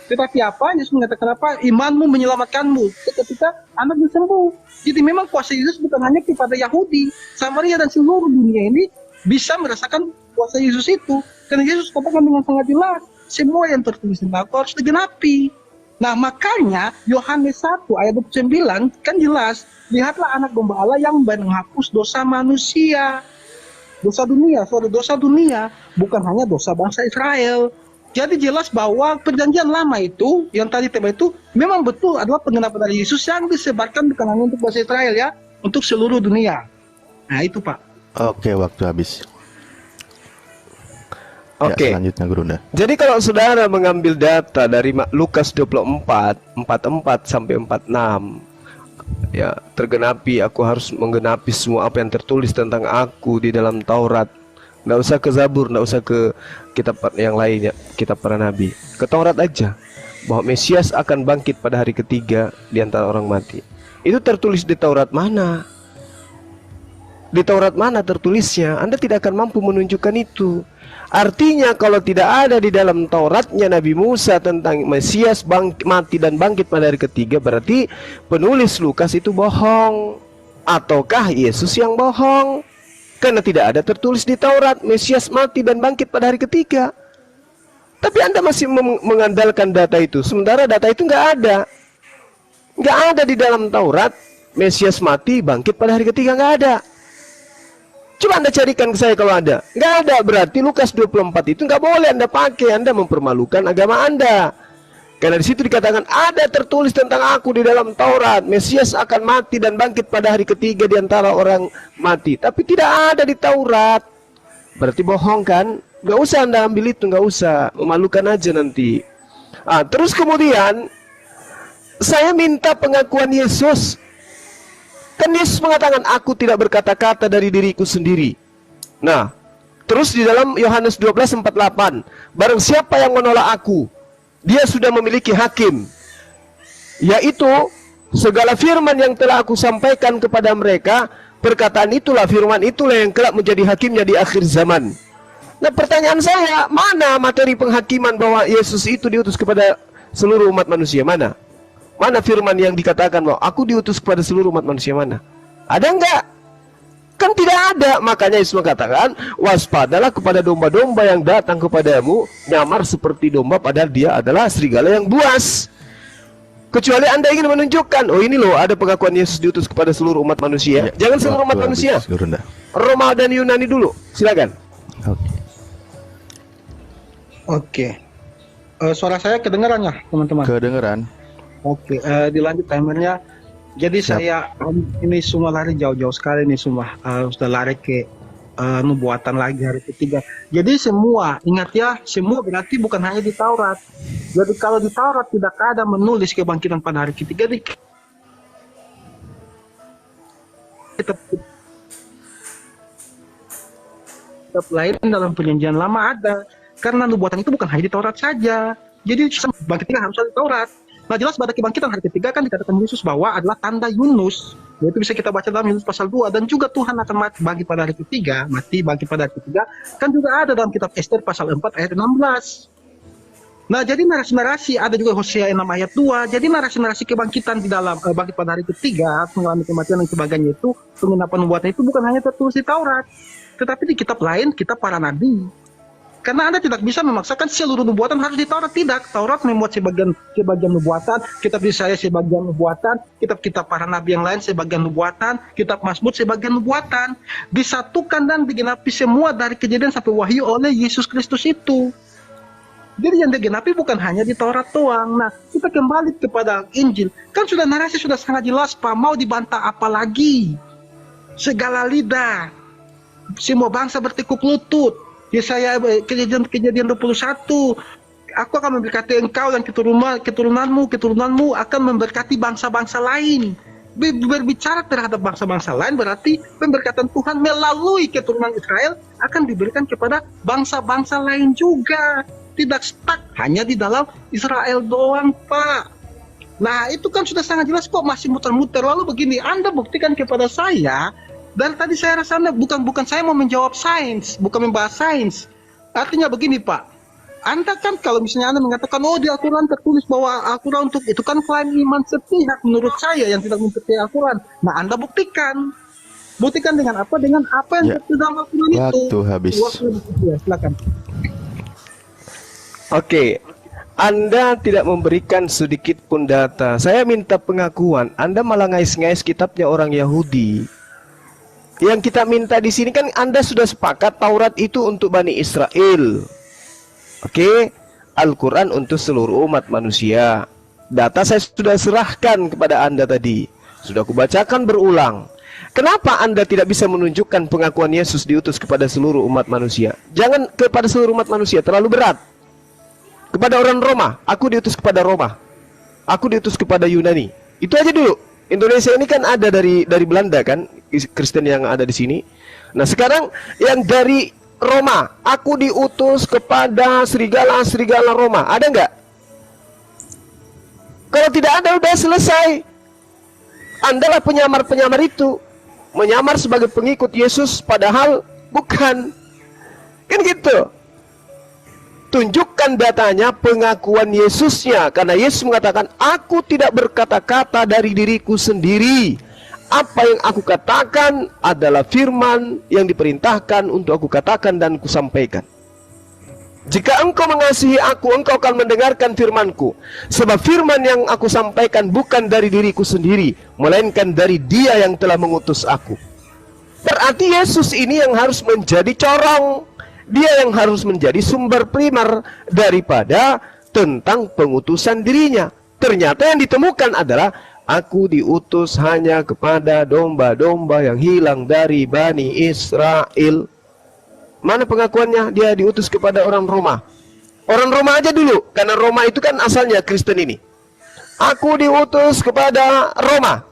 Tetapi apa? Yesus mengatakan apa? Imanmu menyelamatkanmu. Ketika anaknya sembuh. Jadi memang kuasa Yesus bukan hanya kepada Yahudi, Samaria dan seluruh dunia ini bisa merasakan kuasa Yesus itu. Karena Yesus katakan dengan sangat jelas, semua yang tertulis tentang aku harus digenapi. Nah, makanya Yohanes 1 ayat 29 kan jelas, lihatlah anak domba Allah yang menghapus dosa manusia. Dosa dunia, bukan hanya dosa bangsa Israel. Jadi jelas bahwa perjanjian lama itu, yang tadi tema itu, memang betul adalah penggenapan dari Yesus yang disebarkan bukan hanya untuk bangsa Israel ya, untuk seluruh dunia. Nah itu Pak. Oke, waktu habis. Oke. Ya, selanjutnya Gurunda. Jadi kalau saudara mengambil data dari Lukas 44, 44 sampai 46, ya tergenapi, aku harus menggenapi semua apa yang tertulis tentang aku di dalam Taurat. Nggak usah ke Zabur, nggak usah ke kitab yang lain ya, kitab para nabi. Ke Taurat aja, bahwa Mesias akan bangkit pada hari ketiga di antara orang mati. Itu tertulis di Taurat mana? Di Taurat mana tertulisnya? Anda tidak akan mampu menunjukkan itu. Artinya kalau tidak ada di dalam Tauratnya Nabi Musa tentang Mesias mati dan bangkit pada hari ketiga, berarti penulis Lukas itu bohong. Ataukah Yesus yang bohong? Karena tidak ada tertulis di Taurat Mesias mati dan bangkit pada hari ketiga. Tapi Anda masih mengandalkan data itu, sementara data itu nggak ada. Nggak ada di dalam Taurat Mesias mati bangkit pada hari ketiga, nggak ada. Coba Anda carikan ke saya kalau ada. Nggak ada, berarti Lukas 24 itu nggak boleh Anda pakai. Anda mempermalukan agama Anda. Karena di situ dikatakan ada tertulis tentang aku di dalam Taurat, Mesias akan mati dan bangkit pada hari ketiga di antara orang mati. Tapi tidak ada di Taurat. Berarti bohong kan? Nggak usah Anda ambil itu, nggak usah. Memalukan aja nanti. Terus kemudian saya minta pengakuan Yesus. Kan Yesus mengatakan, aku tidak berkata-kata dari diriku sendiri. Nah, terus di dalam Yohanes 12:48, barang siapa yang menolak aku, dia sudah memiliki hakim, yaitu segala firman yang telah aku sampaikan kepada mereka, perkataan itulah, firman itulah yang kelak menjadi hakimnya di akhir zaman. Nah, pertanyaan saya, mana materi penghakiman bahwa Yesus itu diutus kepada seluruh umat manusia? Mana? Mana firman yang dikatakan bahwa aku diutus kepada seluruh umat manusia? Mana? Ada enggak? Kan tidak ada. Makanya Yesus mengatakan, waspadalah kepada domba-domba yang datang kepadamu, nyamar seperti domba padahal dia adalah serigala yang buas. Kecuali Anda ingin menunjukkan, oh ini loh ada pengakuan Yesus diutus kepada seluruh umat manusia. Ya, jangan seluruh umat manusia. Roma dan Yunani dulu. Silakan. Oke. Suara saya kedengaran ya, teman-teman? Kedengaran. Oke, dilanjut timernya. Jadi saya ini semua lari jauh-jauh sekali nih semua. Sudah lari ke nubuatan lagi hari ketiga. Jadi semua, ingat ya, semua berarti bukan hanya di Taurat. Jadi kalau di Taurat tidak ada menulis kebangkitan pada hari ketiga, di kitab lain dalam perjanjian lama ada. Karena nubuatan itu bukan hanya di Taurat saja. Jadi bangkitnya harus ada di Taurat. Nah jelas pada kebangkitan hari ketiga kan dikatakan Yesus bahwa adalah tanda Yunus. Yaitu bisa kita baca dalam Yohanes pasal 2, dan juga Tuhan akan mati bagi pada hari ketiga, kan juga ada dalam kitab Ester pasal 4 ayat 16. Nah, jadi narasi-narasi ada juga Hosea 6 ayat 2. Jadi narasi-narasi kebangkitan di dalam bangkit pada hari ketiga, mengalami kematian dan sebagainya itu, penggenapan nubuatan itu bukan hanya tertulis di Taurat, tetapi di kitab lain, kitab para nabi. Karena Anda tidak bisa memaksakan seluruh nubuatan harus di Taurat, tidak. Taurat memuat sebagian nubuatan, kitab Yesaya sebagian nubuatan, kitab-kitab para nabi yang lain sebagian nubuatan, kitab Mazmur sebagian nubuatan. Disatukan dan digenapi semua dari Kejadian sampai Wahyu oleh Yesus Kristus itu. Jadi yang digenapi bukan hanya di Taurat doang. Nah, kita kembali kepada Injil. Kan sudah narasi sudah sangat jelas, Pak. Mau dibantah apa lagi? Segala lidah, semua bangsa bertekuk lutut. Yesaya Kejadian 21, aku akan memberkati engkau dan keturunanmu akan memberkati bangsa-bangsa lain. Berbicara terhadap bangsa-bangsa lain berarti pemberkatan Tuhan melalui keturunan Israel akan diberikan kepada bangsa-bangsa lain juga. Tidak stuck hanya di dalam Israel doang, Pak. Nah, itu kan sudah sangat jelas kok, masih muter-muter. Lalu begini, Anda buktikan kepada saya. Dan tadi saya rasa bukan saya mau menjawab sains, bukan membahas sains. Artinya begini, Pak. Anda kan kalau misalnya Anda mengatakan, oh di Al-Quran tertulis bahwa Al-Quran untuk itu, kan klaim iman sepihak menurut saya yang tidak mempercayai Al-Quran. Nah, Anda buktikan. Buktikan dengan apa? Dengan apa yang tertulis dalam Al-Quran itu. Waktu habis. Ya, silakan. Oke, Anda tidak memberikan sedikit pun data. Saya minta pengakuan. Anda malah ngais-ngais kitabnya orang Yahudi. Yang kita minta di sini kan Anda sudah sepakat Taurat itu untuk Bani Israel. Oke, Al-Quran untuk seluruh umat manusia. Data saya sudah serahkan kepada Anda tadi. Sudah kubacakan berulang. Kenapa Anda tidak bisa menunjukkan pengakuan Yesus diutus kepada seluruh umat manusia? Jangan kepada seluruh umat manusia, terlalu berat. Kepada orang Roma, aku diutus kepada Roma. Aku diutus kepada Yunani. Itu aja dulu. Indonesia ini kan ada dari Belanda kan, Kristen yang ada di sini. Nah, sekarang yang dari Roma, aku diutus kepada serigala Roma. Ada nggak? Kalau tidak ada, udah selesai. Anda lah penyamar-penyamar itu. Menyamar sebagai pengikut Yesus, padahal bukan. Kan gitu. Tunjukkan datanya, pengakuan Yesusnya. Karena Yesus mengatakan, aku tidak berkata-kata dari diriku sendiri. Apa yang aku katakan adalah firman yang diperintahkan untuk aku katakan dan kusampaikan. Jika engkau mengasihi aku, engkau akan mendengarkan firmanku. Sebab firman yang aku sampaikan bukan dari diriku sendiri, melainkan dari Dia yang telah mengutus aku. Berarti Yesus ini yang harus menjadi corong. Dia yang harus menjadi sumber primer daripada tentang pengutusan dirinya. Ternyata yang ditemukan adalah aku diutus hanya kepada domba-domba yang hilang dari Bani Israel. Mana pengakuannya dia diutus kepada orang Roma? Orang Roma aja dulu, karena Roma itu kan asalnya Kristen ini. Aku diutus kepada Roma.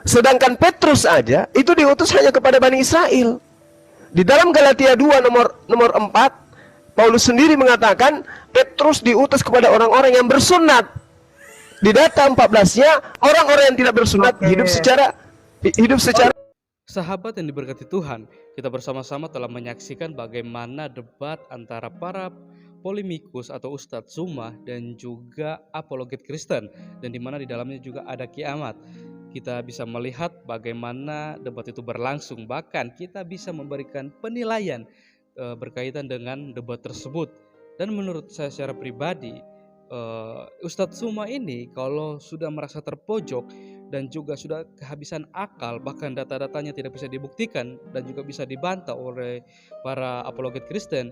Sedangkan Petrus aja itu diutus hanya kepada Bani Israel. Di dalam Galatia 2 nomor 4, Paulus sendiri mengatakan Petrus diutus kepada orang-orang yang bersunat. Di data 14-nya, orang-orang yang tidak bersunat hidup secara Sahabat yang diberkati Tuhan, kita bersama-sama telah menyaksikan bagaimana debat antara para polemikus atau Ustadz Zuma dan juga apologet Kristen, dan di mana di dalamnya juga ada kiamat. Kita bisa melihat bagaimana debat itu berlangsung, bahkan kita bisa memberikan penilaian berkaitan dengan debat tersebut. Dan menurut saya secara pribadi, Ustadz Zuma ini kalau sudah merasa terpojok dan juga sudah kehabisan akal, bahkan data-datanya tidak bisa dibuktikan dan juga bisa dibantah oleh para apologet Kristen,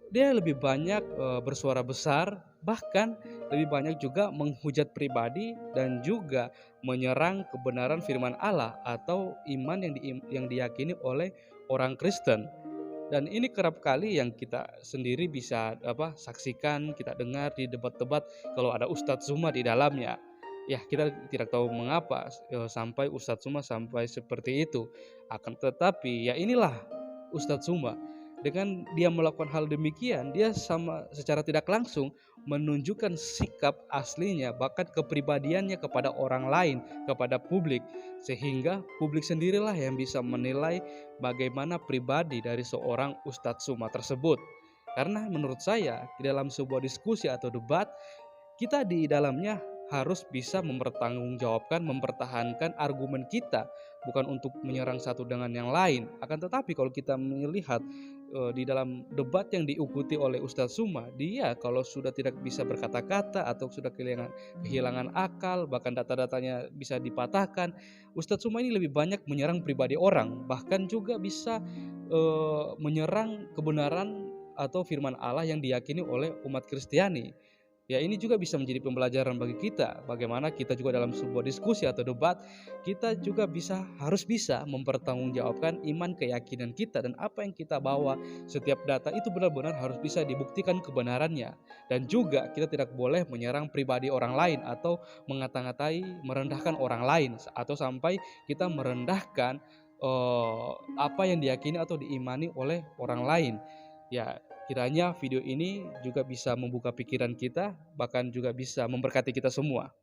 dia lebih banyak bersuara besar, bahkan lebih banyak juga menghujat pribadi dan juga menyerang kebenaran firman Allah atau iman yang diyakini oleh orang Kristen. Dan ini kerap kali yang kita sendiri bisa saksikan, kita dengar di debat-debat kalau ada Ustadz Zuma di dalamnya. Ya, kita tidak tahu mengapa sampai Ustadz Zuma sampai seperti itu. Akan tetapi ya inilah Ustadz Zuma. Dengan dia melakukan hal demikian, dia secara tidak langsung menunjukkan sikap aslinya, bahkan kepribadiannya kepada orang lain, kepada publik, sehingga publik sendirilah yang bisa menilai bagaimana pribadi dari seorang Ustadz Suma tersebut. Karena menurut saya, di dalam sebuah diskusi atau debat, kita di dalamnya harus bisa mempertanggungjawabkan, mempertahankan argumen kita, bukan untuk menyerang satu dengan yang lain. Akan tetapi kalau kita melihat di dalam debat yang diikuti oleh Ustadz Suma, dia kalau sudah tidak bisa berkata-kata atau sudah kehilangan akal, bahkan data-datanya bisa dipatahkan, Ustadz Suma ini lebih banyak menyerang pribadi orang, bahkan juga bisa menyerang kebenaran atau firman Allah yang diyakini oleh umat Kristiani. Ya, ini juga bisa menjadi pembelajaran bagi kita, bagaimana kita juga dalam sebuah diskusi atau debat, kita juga harus bisa mempertanggungjawabkan iman, keyakinan kita, dan apa yang kita bawa. Setiap data itu benar-benar harus bisa dibuktikan kebenarannya. Dan juga kita tidak boleh menyerang pribadi orang lain atau mengata-ngatai, merendahkan orang lain, atau sampai kita merendahkan apa yang diyakini atau diimani oleh orang lain. Ya, kiranya video ini juga bisa membuka pikiran kita, bahkan juga bisa memberkati kita semua.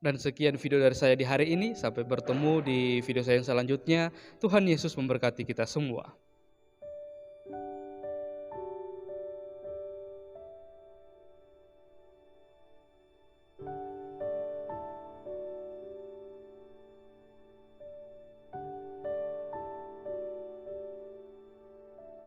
Dan sekian video dari saya di hari ini, sampai bertemu di video saya yang selanjutnya. Tuhan Yesus memberkati kita semua.